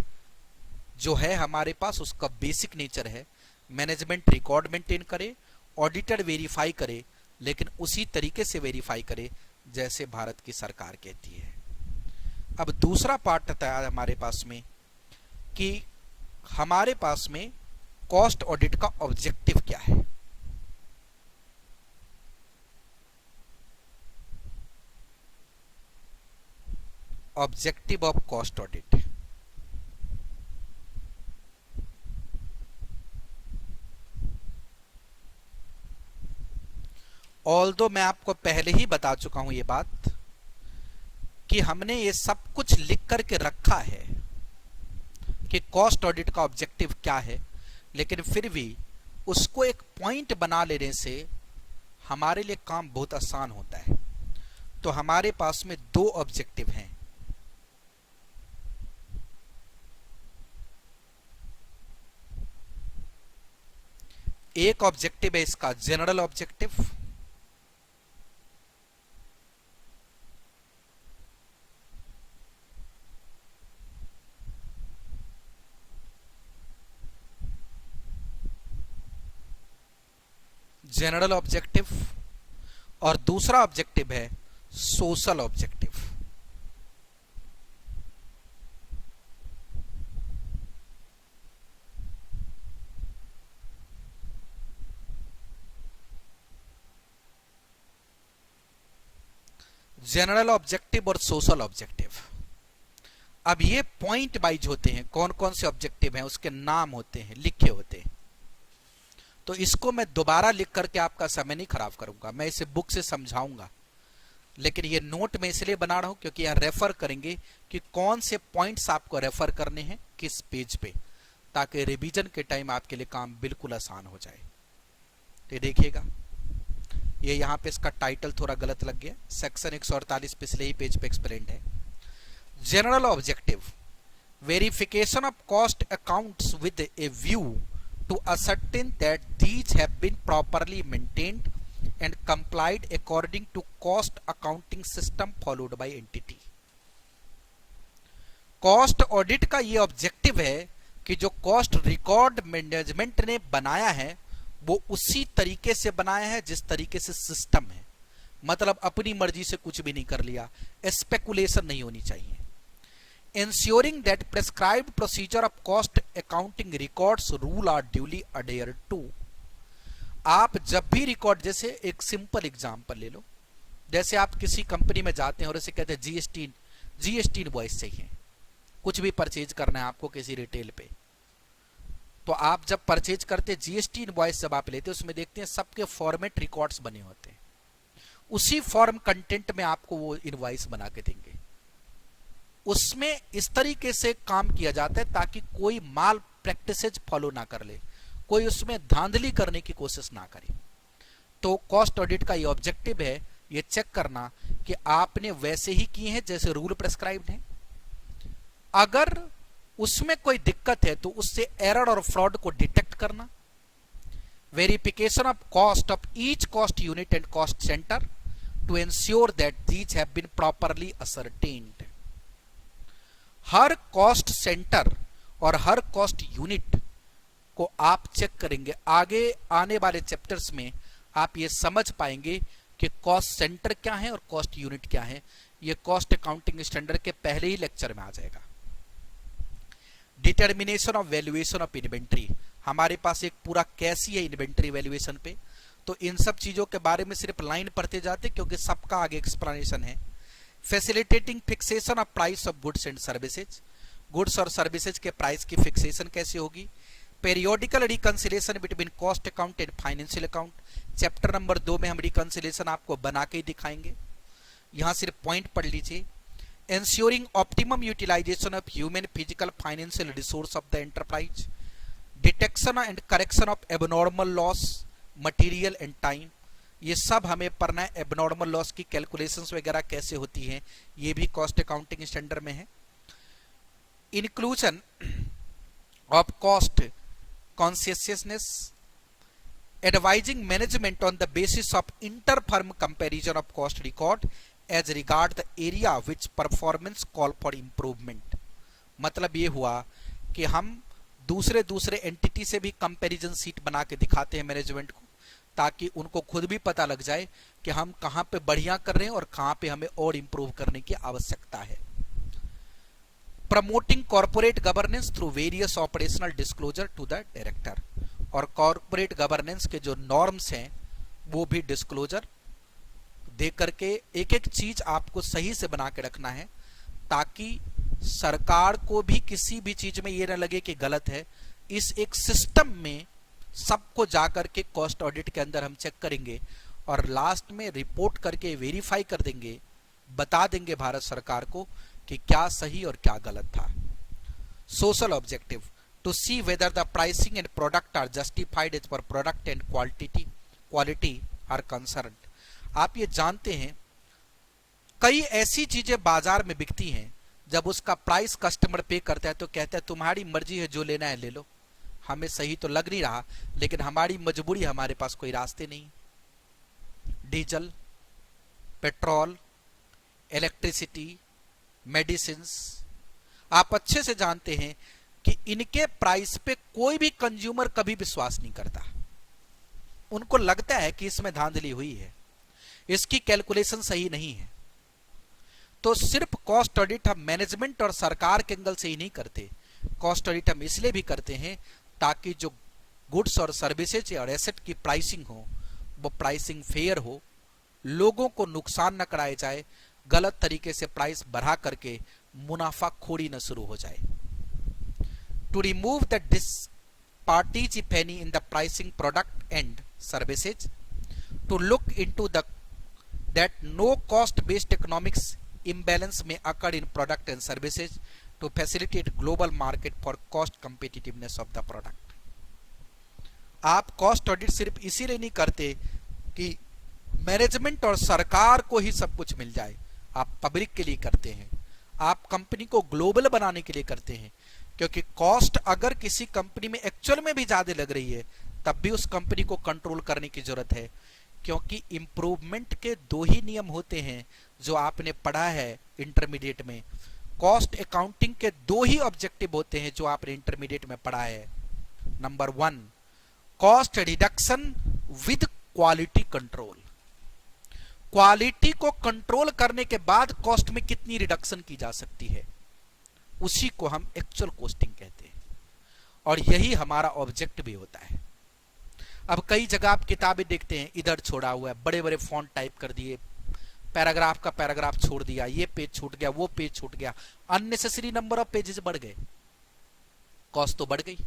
जो है हमारे पास, उसका बेसिक नेचर है मैनेजमेंट रिकॉर्ड मेंटेन करे, ऑडिटर वेरीफाई करे, लेकिन उसी तरीके से वेरीफाई करे जैसे भारत की सरकार कहती है। अब दूसरा पार्ट आता है हमारे पास में कि हमारे पास में कॉस्ट ऑडिट का ऑब्जेक्टिव क्या है। Objective of cost audit, although मैं आपको पहले ही बता चुका हूं ये बात कि हमने ये सब कुछ लिख करके रखा है कि कॉस्ट ऑडिट का ऑब्जेक्टिव क्या है, लेकिन फिर भी उसको एक पॉइंट बना लेने से हमारे लिए काम बहुत आसान होता है। तो हमारे पास में 2 ऑब्जेक्टिव हैं। एक ऑब्जेक्टिव है इसका जनरल ऑब्जेक्टिव, जनरल ऑब्जेक्टिव, और दूसरा ऑब्जेक्टिव है सोशल ऑब्जेक्टिव। जनरल ऑब्जेक्टिव और सोशल ऑब्जेक्टिव। अब ये पॉइंट वाइज होते हैं, कौन कौन से ऑब्जेक्टिव हैं उसके नाम होते हैं, लिखे होते हैं। तो इसको मैं दोबारा लिख करके आपका समय नहीं खराब करूंगा, मैं इसे बुक से समझाऊंगा, लेकिन ये नोट में इसलिए बना रहा हूं क्योंकि यहां रेफर करेंगे कि कौन से पॉइंट्स आपको रेफर करने हैं किस पेज पे, ताकि रिवीजन के टाइम आपके लिए काम बिल्कुल आसान हो जाए। तो देखिएगा, ये यहां पे इसका टाइटल थोड़ा गलत लग गया, सेक्शन 148 पिछले ही पेज पे एक्सप्लेन्ड है। General objective, verification of cost accounts with A view to ascertain that these have been properly maintained and complied according to cost accounting system followed by entity। Cost audit का ये objective है कि जो cost record management ने बनाया है वो उसी तरीके से बनाया है जिस तरीके से सिस्टम है, मतलब अपनी मर्जी से कुछ भी नहीं कर लिया, स्पेकुलेशन नहीं होनी चाहिए। Ensuring that prescribed procedure of cost accounting records rule are duly adhered to। आप जब भी रिकॉर्ड, जैसे एक सिंपल एग्जांपल ले लो, जैसे आप किसी कंपनी में जाते हैं और उसे कहते हैं जीएसटी इनवॉइस चाहिए, कुछ भी परचेज करना है आपको किसी रिटेल पे, तो आप जब परचेज करते जीएसटी इनवॉइस जब आप लेते हैं उसमें देखते हैं सबके फॉर्मेट रिकॉर्ड्स बने होते हैं, उसी फॉर्म कंटेंट में आपको वो इनवॉइस बना के देंगे। उसमें इस तरीके से काम किया जाता है ताकि कोई माल प्रैक्टिसेज फॉलो ना कर ले, कोई उसमें धांधली करने की कोशिश ना करे। तो कॉस्ट ऑडिट का ये ऑब्जेक्टिव है, ये चेक करना कि आपने वैसे ही किए हैं जैसे रूल प्रेस्क्राइब्ड है। अगर उसमें कोई दिक्कत है तो उससे एरर और फ्रॉड को डिटेक्ट करना। Verification of cost of each cost unit and cost centre to ensure that these have been properly ascertained. हर कॉस्ट सेंटर और हर कॉस्ट यूनिट को आप चेक करेंगे। आगे आने वाले चैप्टर्स में आप ये समझ पाएंगे कि कॉस्ट सेंटर क्या है और कॉस्ट यूनिट क्या है। ये कॉस्ट अकाउंटिंग स्टैंडर्ड के पहले ही लेक्चर में आ जाएगा। Determination of valuation of inventory, हमारे पास एक पूरा केस ही है इन्वेंट्री वैल्यूएशन पे, तो इन सब चीजों के बारे में सिर्फ लाइन पढ़ते जाते क्योंकि सबका आगे एक्सप्लेनेशन है। Facilitating fixation of price of goods and services, goods और सर्विसेज के प्राइस की फिक्सेशन कैसे होगी। Periodical reconciliation between cost account and financial account, chapter number 2 में हम रिकंसिलेशन आपको बना के ही दिखाएंगे, यहां सिर्फ पॉइंट पढ़ लीजिए। ensuring optimum utilization of human, physical, financial resource of the enterprise, detection and correction of abnormal loss, material and time, ये सब हमें पढ़ना है। एबनॉर्मल लॉस की कैलकुलेशंस वगैरह कैसे होती हैं ये भी कॉस्ट अकाउंटिंग स्टैंडर्ड में है। Inclusion of cost consciousness, advising management on the basis of inter firm comparison of cost record as regard the area which performance call for improvement. मतलब ये हुआ कि हम दूसरे एंटिटी से भी कंपैरिजन सीट बना के दिखाते हैं मैनेजमेंट को, ताकि उनको खुद भी पता लग जाए कि हम कहाँ पे बढ़िया कर रहे हैं और कहाँ पे हमें और इम्प्रूव करने की आवश्यकता है। Promoting corporate governance through various operational disclosure to the director, और कॉर्पोरेट गवर्नेंस के जो नॉर्म्स हैं वो भी डिस्क्लोजर दे करके एक एक चीज आपको सही से बना के रखना है, ताकि सरकार को भी किसी भी चीज में ये ना लगे कि गलत है। इस एक सिस्टम में सबको जाकर के कॉस्ट ऑडिट के अंदर हम चेक करेंगे और लास्ट में रिपोर्ट करके वेरीफाई कर देंगे, बता देंगे भारत सरकार को कि क्या सही और क्या गलत था। Social objective, to see whether the pricing and product are justified as per product and quality are concerned. आप ये जानते हैं कई ऐसी चीजें बाजार में बिकती हैं, जब उसका प्राइस कस्टमर पे करता है तो कहता है तुम्हारी मर्जी है, जो लेना है ले लो, हमें सही तो लग नहीं रहा लेकिन हमारी मजबूरी, हमारे पास कोई रास्ते नहीं। डीजल, पेट्रोल, इलेक्ट्रिसिटी, मेडिसिन्स, आप अच्छे से जानते हैं कि इनके प्राइस पे कोई भी कंज्यूमर कभी विश्वास नहीं करता। उनको लगता है कि इसमें धांधली हुई है, इसकी कैलकुलेशन सही नहीं है। तो सिर्फ कॉस्ट ऑडिट हम मैनेजमेंट और सरकार के एंगल से ही नहीं करते, कॉस्ट ऑडिट हम इसलिए भी करते हैं ताकि जो गुड्स और सर्विसेज और एसेट की प्राइसिंग हो वो प्राइसिंग फेयर हो, लोगों को नुकसान न कराया जाए, गलत तरीके से प्राइस बढ़ा करके मुनाफाखोरी न शुरू हो जाए। To remove the disparities if any in the pricing product and services, to look into the that no cost based economics imbalance may occur in product and services to facilitate global market for cost competitiveness of the product। आप cost audit सिर्फ इसीलिए नहीं करते कि management और सरकार को ही सब कुछ मिल जाए, आप पब्लिक के लिए करते हैं, आप कंपनी को ग्लोबल बनाने के लिए करते हैं। क्योंकि कॉस्ट अगर किसी कंपनी में एक्चुअल में भी ज्यादा लग रही है तब भी उस कंपनी को कंट्रोल करने की जरूरत है, क्योंकि इंप्रूवमेंट के 2 ही नियम होते हैं जो आपने पढ़ा है इंटरमीडिएट में। कॉस्ट अकाउंटिंग के दो ही ऑब्जेक्टिव होते हैं जो आपने इंटरमीडिएट में पढ़ा है। Number 1, cost reduction with quality control. Quality को कंट्रोल करने के बाद कॉस्ट में कितनी रिडक्शन की जा सकती है, उसी को हम एक्चुअल कॉस्टिंग कहते हैं, और यही हमारा ऑब्जेक्ट भी होता है। अब कई जगह आप किताबें देखते हैं, इधर छोड़ा हुआ है, बड़े बड़े फॉन्ट टाइप कर दिए, पैराग्राफ का पैराग्राफ छोड़ दिया, ये पेज छूट गया, वो पेज छूट गया, अननेसेसरी नंबर ऑफ पेजेस बढ़ गए, कॉस्ट तो बढ़ गई।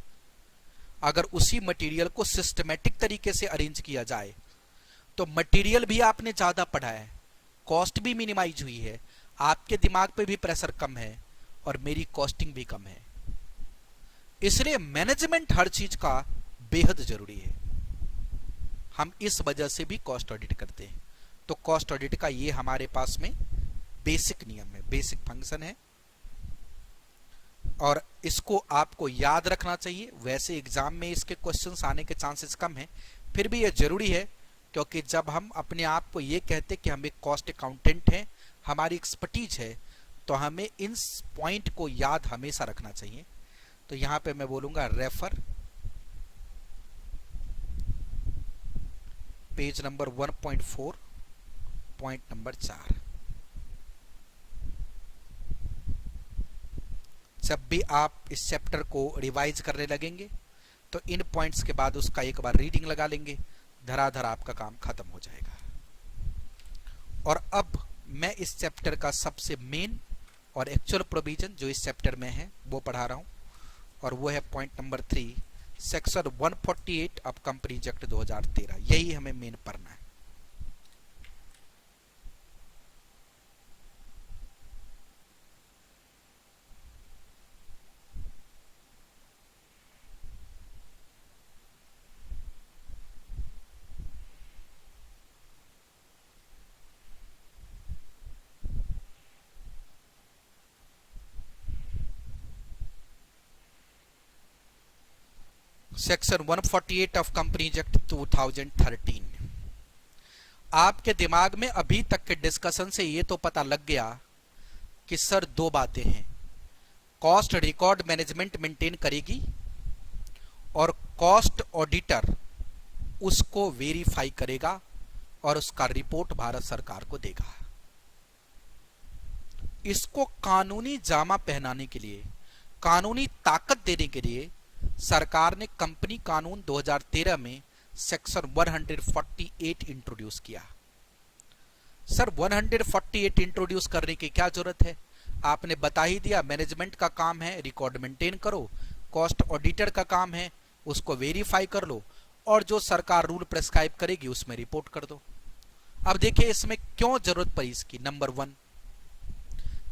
अगर उसी मटेरियल को सिस्टमेटिक तरीके से अरेंज किया जाए तो मटेरियल भी आपने ज्यादा पढ़ा है, कॉस्ट भी मिनिमाइज हुई है, आपके दिमाग पे भी प्रेशर कम है और मेरी कॉस्टिंग भी कम है। इसलिए मैनेजमेंट हर चीज का बेहद जरूरी है। हम इस वजह से भी कॉस्ट ऑडिट करते हैं। तो कॉस्ट ऑडिट का ये हमारे पास में बेसिक नियम है, बेसिक फंक्शन है, और इसको आपको याद रखना चाहिए। वैसे एग्जाम में इसके क्वेश्चंस आने के चांसेस कम है, फिर भी ये जरूरी है, क्योंकि जब हम अपने आप को ये कहते कि हम एक कॉस्ट अकाउंटेंट हैं, हमारी एक्सपर्टीज है, तो हमें इन पॉइंट को याद हमेशा रखना चाहिए। तो यहां पे मैं बोलूंगा refer page number 1.4 point number 4। जब भी आप इस चैप्टर को रिवाइज करने लगेंगे तो इन पॉइंट्स के बाद उसका एक बार रीडिंग लगा लेंगे, धराधर आपका काम खत्म हो जाएगा। और अब मैं इस चैप्टर का सबसे मेन और एक्चुअल प्रोविजन जो इस चैप्टर में है वो पढ़ा रहा हूं, और वो है point number 3, section 148 of companies act 2013। यही हमें मेन पढ़ना है। Section 148 of companies act 2013। आपके दिमाग में अभी तक के डिस्कशन से ये तो पता लग गया कि सर दो बातें हैं, कॉस्ट रिकॉर्ड मैनेजमेंट मेंटेन करेगी और कॉस्ट ऑडिटर उसको वेरीफाई करेगा और उसका रिपोर्ट भारत सरकार को देगा। इसको कानूनी जामा पहनाने के लिए, कानूनी ताकत देने के लिए सरकार ने कंपनी कानून 2013 में सेक्शन 148 इंट्रोड्यूस किया। सर 148 इंट्रोड्यूस करने की क्या जरूरत है, आपने बता ही दिया, मैनेजमेंट का काम है रिकॉर्ड मेंटेन करो, कॉस्ट ऑडिटर का काम है उसको वेरीफाई कर लो, और जो सरकार रूल प्रेस्क्राइब करेगी उसमें रिपोर्ट कर दो। अब देखिए इसमें क्यों जरूरत पड़ी इसकी। नंबर 1,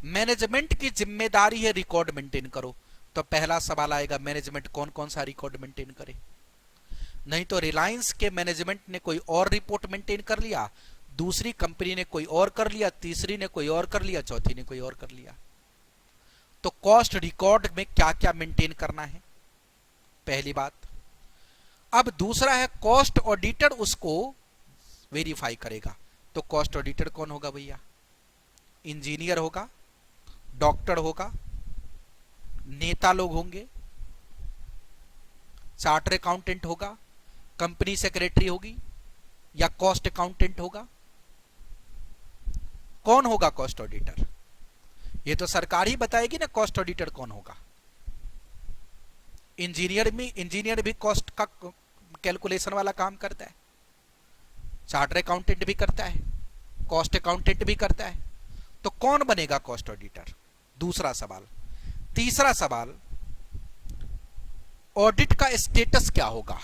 मैनेजमेंट की जिम्मेदारी है रिकॉर्ड मेंटेन करो, तो पहला सवाल आएगा मैनेजमेंट कौन कौन सा रिकॉर्ड मेंटेन करे। नहीं तो रिलायंस के मैनेजमेंट ने कोई और रिपोर्ट मेंटेन कर लिया, दूसरी कंपनी ने कोई और कर लिया, तीसरी ने कोई और कर लिया, चौथी ने कोई और कर लिया। तो कॉस्ट रिकॉर्ड में क्या क्या मेंटेन करना है, पहली बात। अब दूसरा है कॉस्ट ऑडिटर उसको वेरीफाई करेगा। तो कॉस्ट ऑडिटर कौन होगा भैया, इंजीनियर होगा, डॉक्टर होगा, नेता लोग होंगे, चार्टर अकाउंटेंट होगा, कंपनी सेक्रेटरी होगी, या कॉस्ट अकाउंटेंट होगा। कौन होगा कॉस्ट ऑडिटर, ये तो सरकार ही बताएगी ना कॉस्ट ऑडिटर कौन होगा। इंजीनियर भी कॉस्ट का कैलकुलेशन वाला काम करता है, चार्टर अकाउंटेंट भी करता है, कॉस्ट अकाउंटेंट भी करता है। तो कौन बनेगा कॉस्ट ऑडिटर, दूसरा सवाल। तीसरा सवाल, ऑडिट का स्टेटस क्या होगा।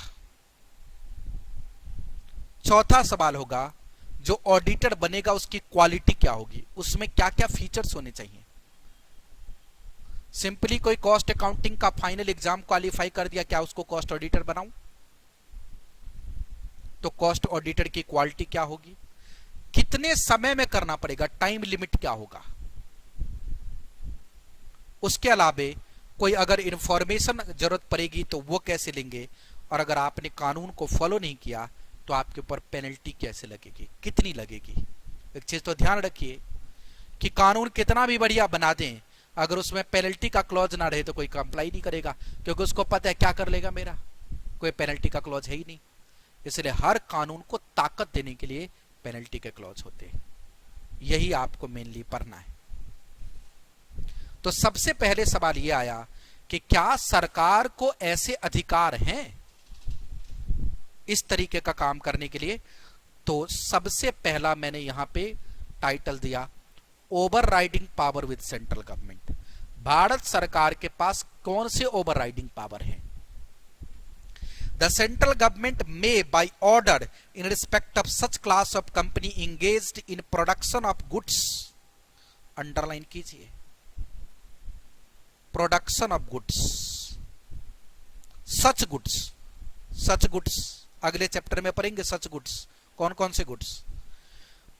चौथा सवाल होगा जो ऑडिटर बनेगा उसकी क्वालिटी क्या होगी, उसमें क्या क्या फीचर्स होने चाहिए। सिंपली कोई कॉस्ट अकाउंटिंग का फाइनल एग्जाम क्वालिफाई कर दिया, क्या उसको कॉस्ट ऑडिटर बनाऊं। तो कॉस्ट ऑडिटर की क्वालिटी क्या होगी, कितने समय में करना पड़ेगा, टाइम लिमिट क्या होगा। उसके अलावे कोई अगर इंफॉर्मेशन जरूरत पड़ेगी तो वो कैसे लेंगे, और अगर आपने कानून को फॉलो नहीं किया तो आपके ऊपर पेनल्टी कैसे लगेगी, कितनी लगेगी। एक चीज तो ध्यान रखिए कि कानून कितना भी बढ़िया बना दें, अगर उसमें पेनल्टी का क्लॉज ना रहे तो कोई कंप्लाई नहीं करेगा, क्योंकि उसको पता है क्या कर लेगा मेरा, कोई पेनल्टी का क्लॉज है ही नहीं। इसलिए हर कानून को ताकत देने के लिए पेनल्टी के क्लॉज होते हैं। यही आपको मेनली पढ़ना है। तो सबसे पहले सवाल यह आया कि क्या सरकार को ऐसे अधिकार हैं इस तरीके का काम करने के लिए। तो सबसे पहला मैंने यहां पे टाइटल दिया, overriding power with central government. Bharat सरकार के पास कौन से ओवरराइडिंग पावर हैं। The central government may, by order, in respect of such class of company engaged in production of goods, underline कीजिए, production of goods, such goods, अगले chapter में पढ़ेंगे such goods, कौन कौन से goods,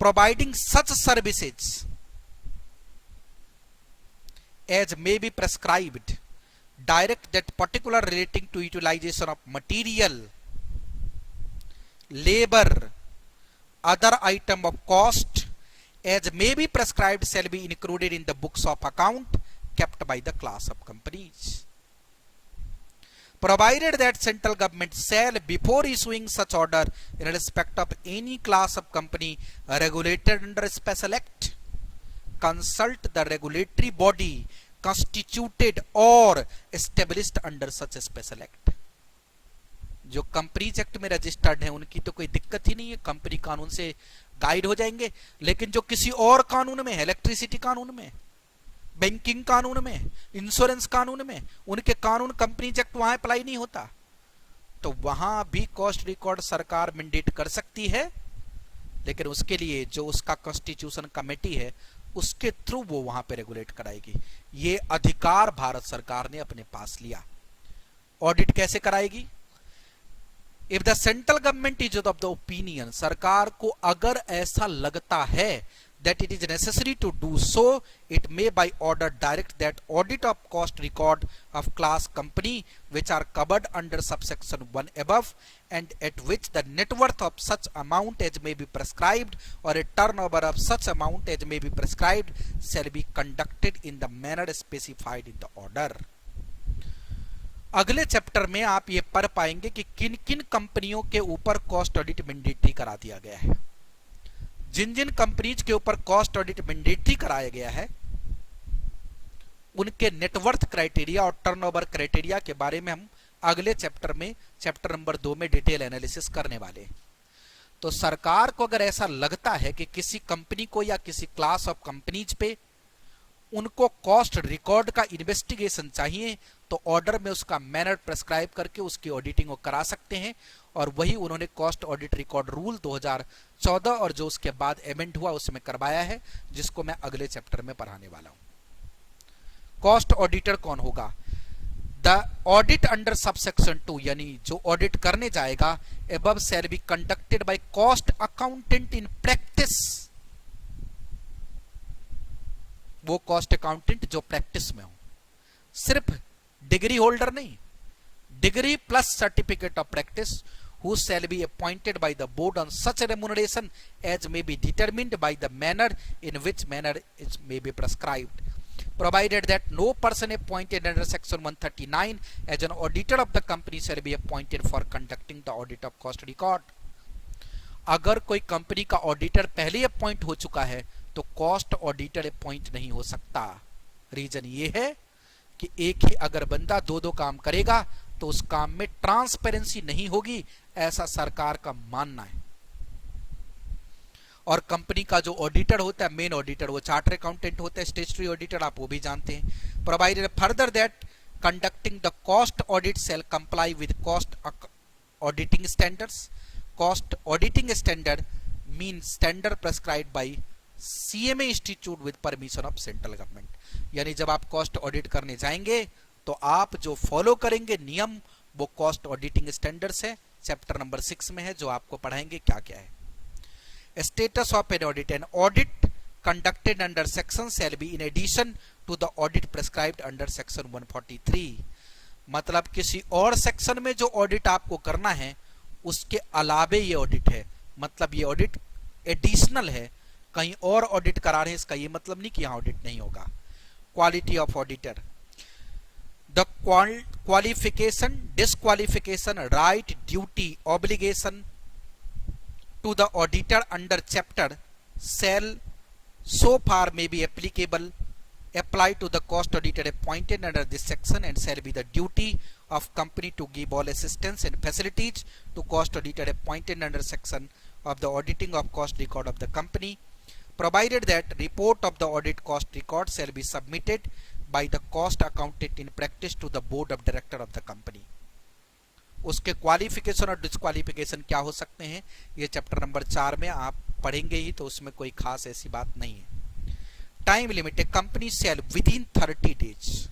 providing such services as may be prescribed, direct that particular relating to utilization of material, labor, other item of cost as may be prescribed shall be included in the books of account kept by the class of companies, provided that central government shall, before issuing such order in respect of any class of company regulated under special act, consult the regulatory body constituted or established under such a special act। जो companies act में registered है उनकी तो कोई दिक्कत ही नहीं है, company कानून से गाइड हो जाएंगे। लेकिन जो किसी और कानून में है, इलेक्ट्रिसिटी कानून में, बैंकिंग कानून में, इंश्योरेंस कानून में, उनके कानून कंपनीज एक्ट वहां अप्लाई नहीं होता, तो वहां भी कॉस्ट रिकॉर्ड सरकार मैंडेट कर सकती है, लेकिन उसके लिए जो उसका कॉन्स्टिट्यूशन कमेटी है उसके थ्रू वो वहां पे रेगुलेट कराएगी। ये अधिकार भारत सरकार ने अपने पास लिया। ऑडिट कैसे कराएगी। If the central government is of the opinion, सरकार को अगर ऐसा लगता है that it is necessary to do so, it may by order direct that audit of cost record of class company which are covered under subsection 1 above and at which the net worth of such amount as may be prescribed or a turnover of such amount as may be prescribed shall be conducted in the manner specified in the order। अगले chapter में आप ये पढ़ पाएंगे कि किन किन कंपनियों के ऊपर कॉस्ट ऑडिट मैंडेटरी करा दिया गया है। जिन जिन कंपनीज के ऊपर कॉस्ट ऑडिट मैंडेटरी कराया गया है उनके नेटवर्थ क्राइटेरिया और टर्नओवर क्राइटेरिया के बारे में हम अगले चैप्टर में, चैप्टर नंबर 2 में डिटेल एनालिसिस करने वाले हैं। तो सरकार को अगर ऐसा लगता है कि किसी कंपनी को या किसी क्लास ऑफ कंपनीज पे उनको कॉस्ट रिकॉर्ड का इन्वेस्टिगेशन चाहिए तो ऑर्डर में उसका मैनर प्रेस्क्राइब करके उसकी ऑडिटिंग वो करा सकते हैं। और वही उन्होंने कॉस्ट ऑडिट रिकॉर्ड रूल 2014 और जो उसके बाद एमेंड हुआ उसमें करवाया है, जिसको मैं अगले चैप्टर में पढ़ाने वाला हूं। कॉस्ट ऑडिटर कौन होगा। द ऑडिट अंडर सबसेक्शन 2, यानी जो ऑडिट करने जाएगा, above shall be conducted by cost accountant in practice. वो कॉस्ट अकाउंटेंट जो प्रैक्टिस में हो, सिर्फ डिग्री होल्डर नहीं, degree plus certificate of practice, who shall be appointed by the board on such remuneration as may be determined by the manner in which manner it may be prescribed, provided that no person appointed under section 139 as an auditor of the company shall be appointed for conducting the audit of cost record। अगर कोई company का auditor पहले appoint हो चुका है तो cost auditor appoint नहीं हो सकता। रीजन ये है कि एक ही अगर बंदा दो काम करेगा तो उस काम में ट्रांसपेरेंसी नहीं होगी, ऐसा सरकार का मानना है। और कंपनी का जो ऑडिटर होता है, मेन ऑडिटर, वो चार्टर अकाउंटेंट होता है, स्टेचुटरी ऑडिटर आप वो भी जानते हैं। Provided further that conducting the cost audit shall comply with cost auditing standards. Cost auditing standard mean standard prescribed by CMA institute with permission of central government. यानी जब आप कॉस्ट ऑडिट करने जाएंगे तो आप जो फॉलो करेंगे नियम वो कॉस्ट ऑडिटिंग स्टैंडर्ड्स है, चैप्टर नंबर 6 में है, जो आपको पढ़ाएंगे क्या क्या है। Status of an audit, an audit conducted under section shall be in addition to the audit prescribed under section 143। मतलब किसी और सेक्शन में जो ऑडिट आपको करना है उसके अलावे ये ऑडिट है, मतलब ये ऑडिट एडिशनल है, कहीं और ऑडिट करा रहे हैं इसका ये मतलब नहीं कि यहां ऑडिट नहीं होगा। quality of auditor. The qualification, disqualification, right, duty, obligation to the auditor under chapter shall so far may be apply to the cost auditor appointed under this section, and shall be the duty of company to give all assistance and facilities to cost auditor appointed under section of the auditing of cost record of the company, provided that report of the audit cost record shall be submitted by the cost accountant in practice to the board of director of the company. उसके qualification और disqualification क्या हो सकते हैं ये chapter number 4 में आप पढ़ेंगे ही, तो उसमें कोई खास ऐसी बात नहीं है. Time limit, a company shall within 30 days.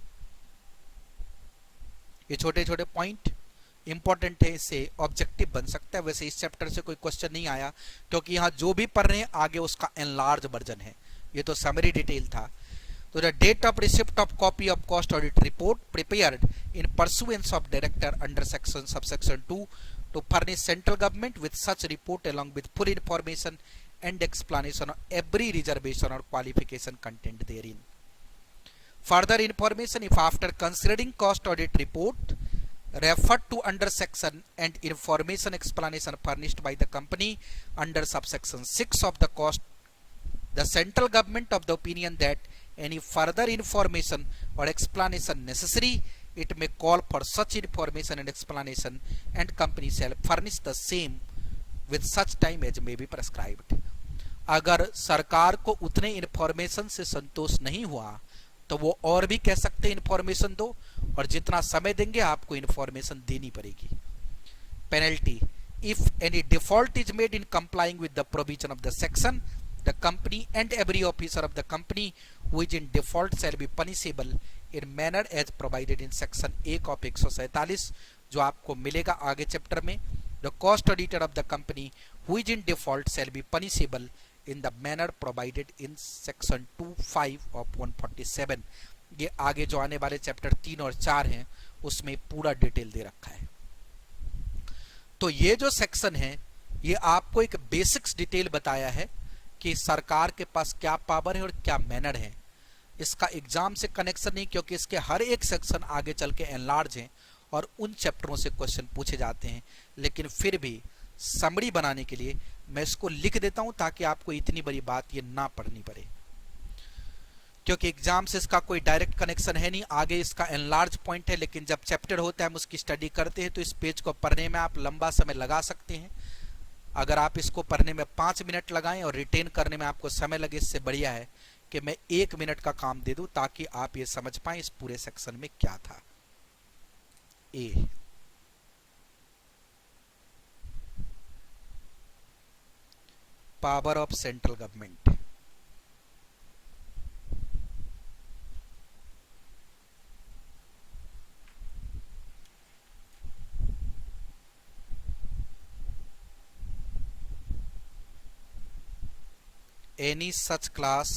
ये छोटे छोटे पॉइंट इंपॉर्टेंट है, इससे ऑब्जेक्टिव बन सकता है. वैसे इस चैप्टर से कोई क्वेश्चन नहीं आया क्योंकि यहाँ जो भी पढ़ रहे हैं आगे उसका एनलार्ज वर्जन है, ये तो समरी डिटेल था. तो the date of receipt of copy of cost audit report prepared in pursuance of director under section subsection 2 to furnish central government with such report along with full information and explanation of every reservation or qualification contained therein. Further information, if after considering cost audit report referred to under section and information explanation furnished by the company under subsection 6 of the cost, the central government of the opinion that any further information or explanation necessary, it may call for such information and explanation, and company shall furnish the same with such time as may be prescribed. अगर सरकार को उतने information से संतोष नहीं हुआ तो वो और भी कह सकते हैं इन्फॉर्मेशन दो, और जितना समय देंगे आपको इन्फॉर्मेशन देनी पड़ेगी. Penalty, if any default is made in complying with the provision of the section, the company and every officer of the company who is in default shall be punishable in manner as provided in section 1 of 147 जो आपको मिलेगा आगे chapter में. The cost auditor of the company who is in default shall be punishable in the manner provided in section 2(5) of 147. ये आगे जो आने वाले चैप्टर 3 और 4 हैं उसमें पूरा डिटेल दे रखा है. तो ये जो सेक्शन है ये आपको एक बेसिक्स डिटेल बताया है कि सरकार के पास क्या पावर है और क्या मैनर है. इसका एग्जाम से कनेक्शन नहीं क्योंकि इसके हर एक सेक्शन आगे चल के एनलार्ज हैं और उन चैप्टरों से क्वेश्चन पूछे जाते हैं, लेकिन फिर भी समरी बनाने के लिए मैं इसको लिख देता हूं ताकि आपको इतनी बड़ी बात ये ना पढ़नी पड़े, क्योंकि एग्जाम से इसका कोई डायरेक्ट कनेक्शन है नहीं. आगे इसका एनलार्ज पॉइंट है, लेकिन जब चैप्टर होता है हम उसकी स्टडी करते हैं तो इस पेज को पढ़ने में आप लंबा समय लगा सकते हैं. अगर आप इसको पढ़ने में 5 मिनट लगाएं और रिटेन करने में आपको समय लगे, इससे बढ़िया है कि मैं 1 मिनट का काम दे दूं ताकि आप ये समझ पाएं इस पूरे सेक्शन में क्या था. A, power of central government. Any such class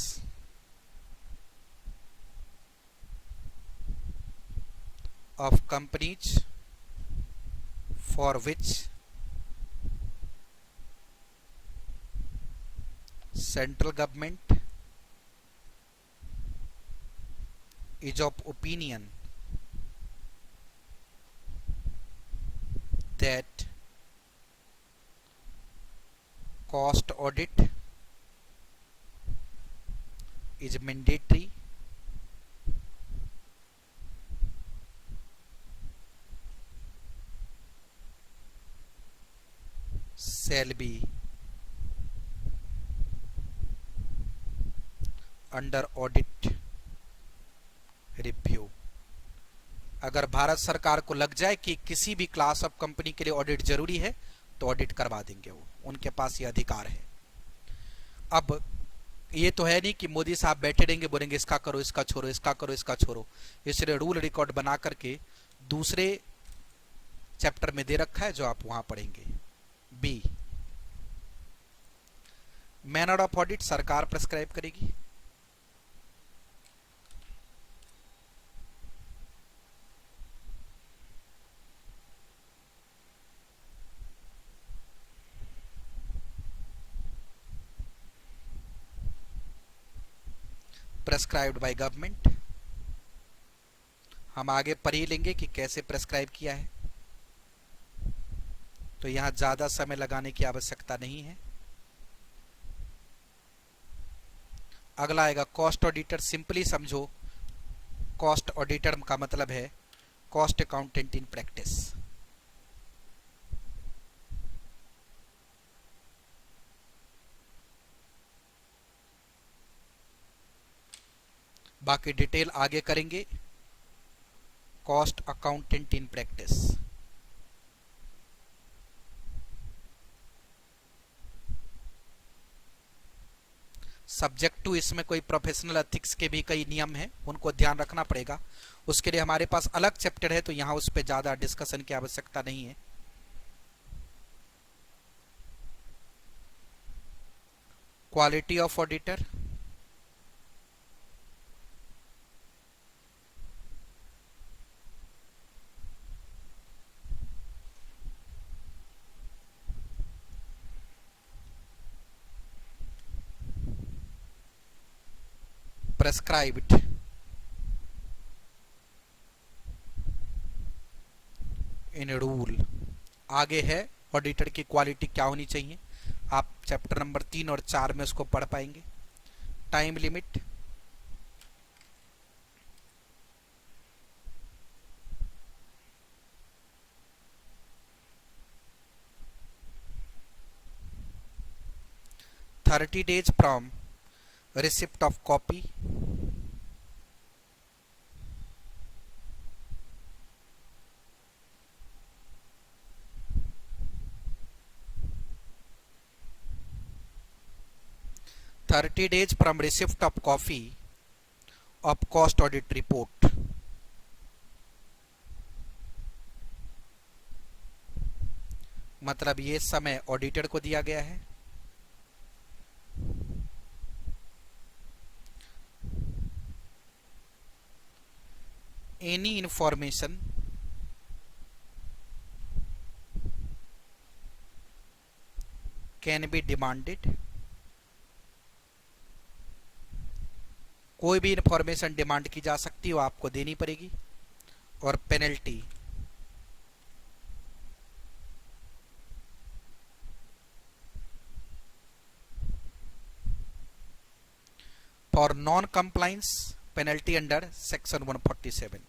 of companies for which central government is of opinion that cost audit is mandatory shall be under audit review. अगर भारत सरकार को लग जाए कि किसी भी क्लास ऑफ कंपनी के लिए ऑडिट जरूरी है तो ऑडिट करवा देंगे, वो उनके पास ये अधिकार है. अब ये तो है नहीं कि मोदी साहब बैठे रहेंगे बोलेंगे इसका करो इसका छोड़ो इसका करो इसका छोड़ो. इसलिए रूल रिकॉर्ड बना करके दूसरे चैप्टर में दे रखा है जो आप वहां पढ़ेंगे. बी, मैनर ऑफ ऑडिट सरकार प्रेस्क्राइब करेगी. prescribed by government. हम आगे पढ़ ही लेंगे कि कैसे प्रेस्क्राइब किया है, तो यहां ज्यादा समय लगाने की आवश्यकता नहीं है। अगला आएगा कॉस्ट ऑडिटर। सिंपली समझो, कॉस्ट ऑडिटर का मतलब है कॉस्ट अकाउंटेंट इन प्रैक्टिस। बाकी डिटेल आगे करेंगे। Cost accountant in practice. Subject to, इसमें कोई प्रोफेशनल एथिक्स के भी कई नियम हैं, उनको ध्यान रखना पड़ेगा। उसके लिए हमारे पास अलग चैप्टर है, तो यहां उस पर ज्यादा डिस्कशन की आवश्यकता नहीं है। Quality of auditor, prescribed in rule. आगे है ऑडिटर की क्वालिटी क्या होनी चाहिए, आप चैप्टर नंबर 3 और 4 में उसको पढ़ पाएंगे। Time limit, thirty days from receipt of copy, thirty days from receipt of copy of cost audit report. मतलब ये समय ऑडिटर को दिया गया है। Any information can be demanded, कोई भी इंफॉर्मेशन डिमांड की जा सकती है, वो आपको देनी पड़ेगी। और penalty, for non compliance penalty under section 147।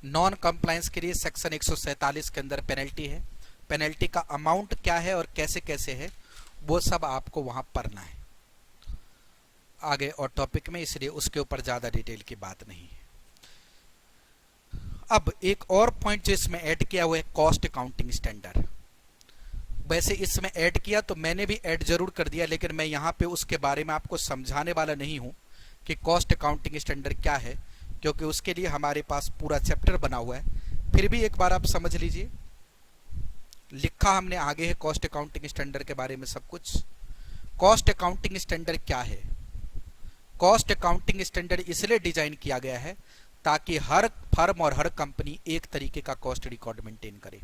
Non compliance के लिए सेक्शन 147 के अंदर पेनल्टी है। पेनल्टी का अमाउंट क्या है और कैसे कैसे है, वो सब आपको वहां पढ़ना है आगे और टॉपिक में, इसलिए उसके ऊपर ज्यादा डिटेल की बात नहीं है। अब एक और पॉइंट जो इसमें ऐड किया हुआ है, कॉस्ट अकाउंटिंग स्टैंडर्ड। वैसे इसमें ऐड किया तो मैंने भी ऐड जरूर कर दिया, लेकिन मैं यहाँ पे उसके बारे में आपको समझाने वाला नहीं हूँ कि कॉस्ट अकाउंटिंग स्टैंडर्ड क्या है, क्योंकि उसके लिए हमारे पास पूरा चैप्टर बना हुआ है। फिर भी एक बार आप समझ लीजिए, लिखा हमने आगे है कॉस्ट अकाउंटिंग स्टैंडर्ड के बारे में सब कुछ। कॉस्ट अकाउंटिंग स्टैंडर्ड क्या है? कॉस्ट अकाउंटिंग स्टैंडर्ड इसलिए डिजाइन किया गया है ताकि हर फर्म और हर कंपनी एक तरीके का कॉस्ट रिकॉर्ड मेंटेन करे,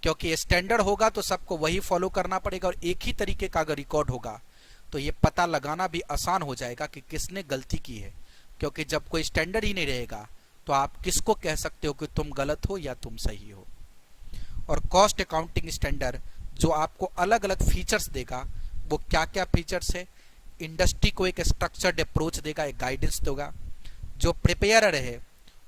क्योंकि स्टैंडर्ड होगा तो सबको वही फॉलो करना पड़ेगा, और एक ही तरीके का अगर रिकॉर्ड होगा तो ये पता लगाना भी आसान हो जाएगा कि किसने गलती की है। क्योंकि जब कोई स्टैंडर्ड ही नहीं रहेगा तो आप किसको कह सकते हो कि तुम गलत हो या तुम सही हो। और कॉस्ट अकाउंटिंग स्टैंडर्ड जो आपको अलग अलग फीचर्स देगा, वो क्या क्या फीचर्स है? इंडस्ट्री को एक स्ट्रक्चर्ड अप्रोच देगा, एक गाइडेंस देगा। जो प्रिपेयरर है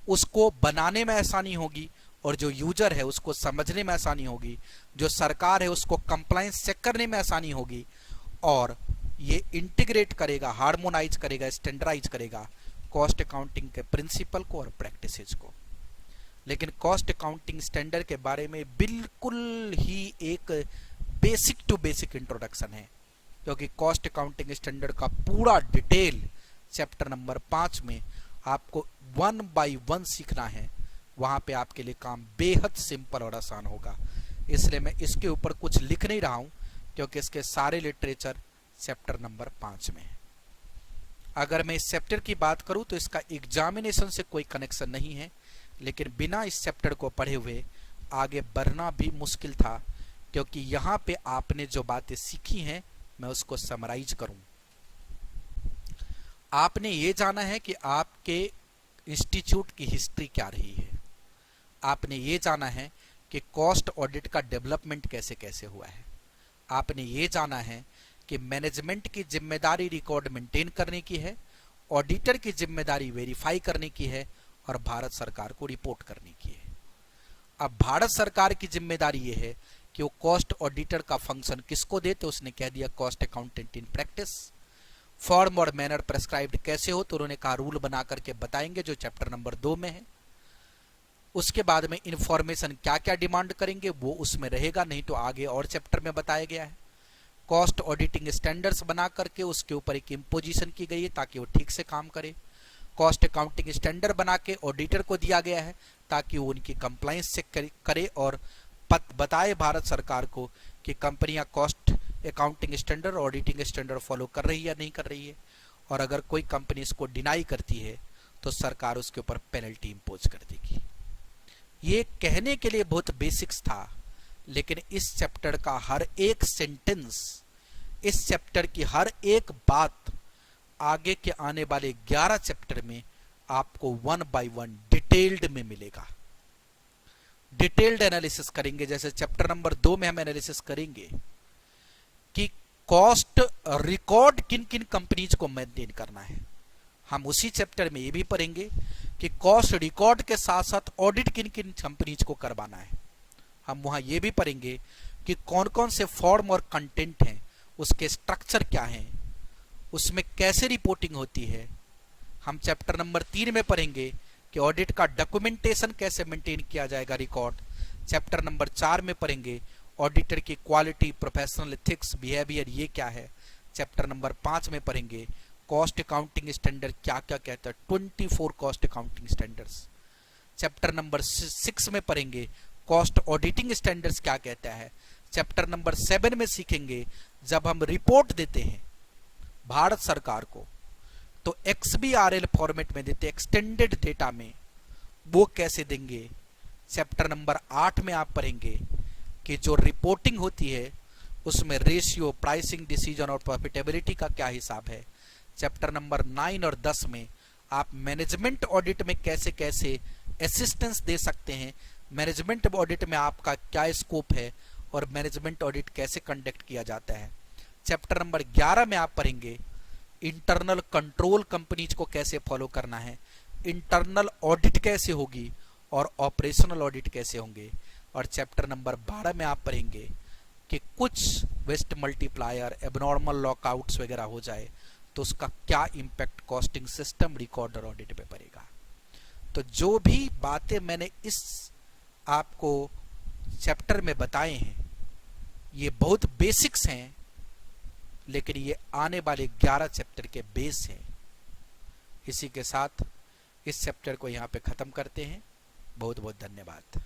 उसको बनाने में आसानी होगी, और जो यूजर है उसको समझने में आसानी होगी। जो सरकार है उसको कंप्लायंस चेक करने में आसानी होगी, और ये इंटीग्रेट करेगा, हार्मोनाइज करेगा, स्टैंडर्डाइज करेगा कॉस्ट अकाउंटिंग के प्रिंसिपल को और प्रैक्टिसेस को। लेकिन कॉस्ट अकाउंटिंग स्टैंडर्ड के बारे में बिल्कुल ही एक बेसिक टू बेसिक इंट्रोडक्शन है, क्योंकि कॉस्ट अकाउंटिंग स्टैंडर्ड का पूरा डिटेल चैप्टर नंबर 5 में आपको 1 बाय 1 सीखना है। वहां पे आपके लिए काम बेहद सिंपल और आसान होगा। इसलिए मैं इसके ऊपर कुछ लिख नहीं रहा हूं, क्योंकि इसके सारे लिटरेचर चैप्टर नंबर 5 में है। अगर मैं इस चैप्टर की बात करूं तो इसका एग्जामिनेशन से कोई कनेक्शन नहीं है, लेकिन बिना इस चैप्टर को पढ़े हुए आगे बढ़ना भी मुश्किल था, क्योंकि यहाँ पे आपने जो बातें सीखी हैं मैं उसको समराइज करूं। आपने ये जाना है कि आपके इंस्टीट्यूट की हिस्ट्री क्या रही है, आपने ये जाना है कि कॉस्ट ऑडिट का डेवलपमेंट कैसे कैसे हुआ है, आपने ये जाना है कि मैनेजमेंट की जिम्मेदारी रिकॉर्ड मेंटेन करने की है, ऑडिटर की जिम्मेदारी वेरीफाई करने की है और भारत सरकार को रिपोर्ट करने की है। अब भारत सरकार की जिम्मेदारी ये है कि वो कॉस्ट ऑडिटर का फंक्शन किसको दे, तो उसने कह दिया cost accountant in practice. Form और मैनर प्रेस्क्राइब्ड कैसे हो, तो उन्होंने कहा रूल बना करके बताएंगे, जो चैप्टर नंबर 2 में है। उसके बाद में इंफॉर्मेशन क्या क्या डिमांड करेंगे वो उसमें रहेगा, नहीं तो आगे और चैप्टर में बताया गया है। कॉस्ट ऑडिटिंग स्टैंडर्ड्स बना करके उसके ऊपर एक इम्पोजिशन की गई है ताकि वो ठीक से काम करे। कॉस्ट अकाउंटिंग स्टैंडर्ड बना के ऑडिटर को दिया गया है ताकि वो उनकी कंप्लायंस चेक करे और बताए भारत सरकार को कि कंपनियां cost accounting standard auditing standard follow कर रही है या नहीं कर रही है, और अगर कोई कंपनी इसको डिनाई करती है तो सरकार उसके ऊपर पेनल्टी इंपोज कर देगी। ये कहने के लिए बहुत बेसिक्स था, लेकिन इस चैप्टर का हर एक सेंटेंस, इस चैप्टर की हर एक बात आगे के आने वाले 11 चैप्टर में आपको 1 बाय 1 डिटेल्ड में मिलेगा। डिटेल्ड एनालिसिस करेंगे, जैसे चैप्टर नंबर 2 में हम एनालिसिस करेंगे कि कॉस्ट रिकॉर्ड किन किन कंपनीज को मेंटेन करना है। हम उसी चैप्टर में ये भी पढ़ेंगे कि कॉस्ट रिकॉर्ड के साथ साथ ऑडिट किन किन कंपनीज को करवाना है। हम वहां ये भी पढ़ेंगे कि कौन कौन से फॉर्म और कंटेंट हैं, उसके स्ट्रक्चर क्या हैं, उसमें कैसे रिपोर्टिंग होती है। हम चैप्टर नंबर 3 में पढ़ेंगे कि ऑडिट का डॉक्यूमेंटेशन कैसे मेंटेन किया जाएगा रिकॉर्ड। चैप्टर नंबर 4 में पढ़ेंगे ऑडिटर की क्वालिटी, प्रोफेशनल एथिक्स, बिहेवियर ये क्या है। चैप्टर नंबर 5 में पढ़ेंगे कॉस्ट अकाउंटिंग स्टैंडर्ड क्या क्या कहता है, 24 cost accounting standards. Chapter number 6 में पढ़ेंगे कॉस्ट ऑडिटिंग स्टैंडर्ड्स क्या कहता है। चैप्टर नंबर 7 में सीखेंगे जब हम रिपोर्ट देते हैं भारत सरकार को तो XBRL फॉर्मेट में देते, एक्सटेंडेड डेटा में, वो कैसे देंगे। चैप्टर नंबर 8 में आप पढ़ेंगे कि जो रिपोर्टिंग होती है उसमें रेशियो, प्राइसिंग डिसीजन और प्रॉफिटेबिलिटी का क्या हिसाब है। चैप्टर नंबर 9 और 10 में आप मैनेजमेंट ऑडिट में कैसे कैसे असिस्टेंस दे सकते हैं, मैनेजमेंट ऑडिट में आपका क्या स्कोप है और मैनेजमेंट ऑडिट कैसे कंडक्ट किया जाता है। चैप्टर नंबर 11 में आप पढ़ेंगे इंटरनल कंट्रोल कंपनीज को कैसे फॉलो करना है, इंटरनल ऑडिट कैसे होगी और ऑपरेशनल ऑडिट कैसे होंगे। और चैप्टर नंबर 12 में आप पढ़ेंगे कि कुछ वेस्ट मल्टीप्लायर, एबनॉर्मल लॉकआउट्स वगैरह हो जाए तो उसका क्या इम्पैक्ट कॉस्टिंग सिस्टम, रिकॉर्ड और ऑडिट पे पड़ेगा। तो जो भी बातें मैंने इस आपको चैप्टर में बताए हैं ये बहुत बेसिक्स हैं, लेकिन ये आने वाले 11 चैप्टर के बेस हैं। इसी के साथ इस चैप्टर को यहाँ पे ख़त्म करते हैं। बहुत बहुत धन्यवाद।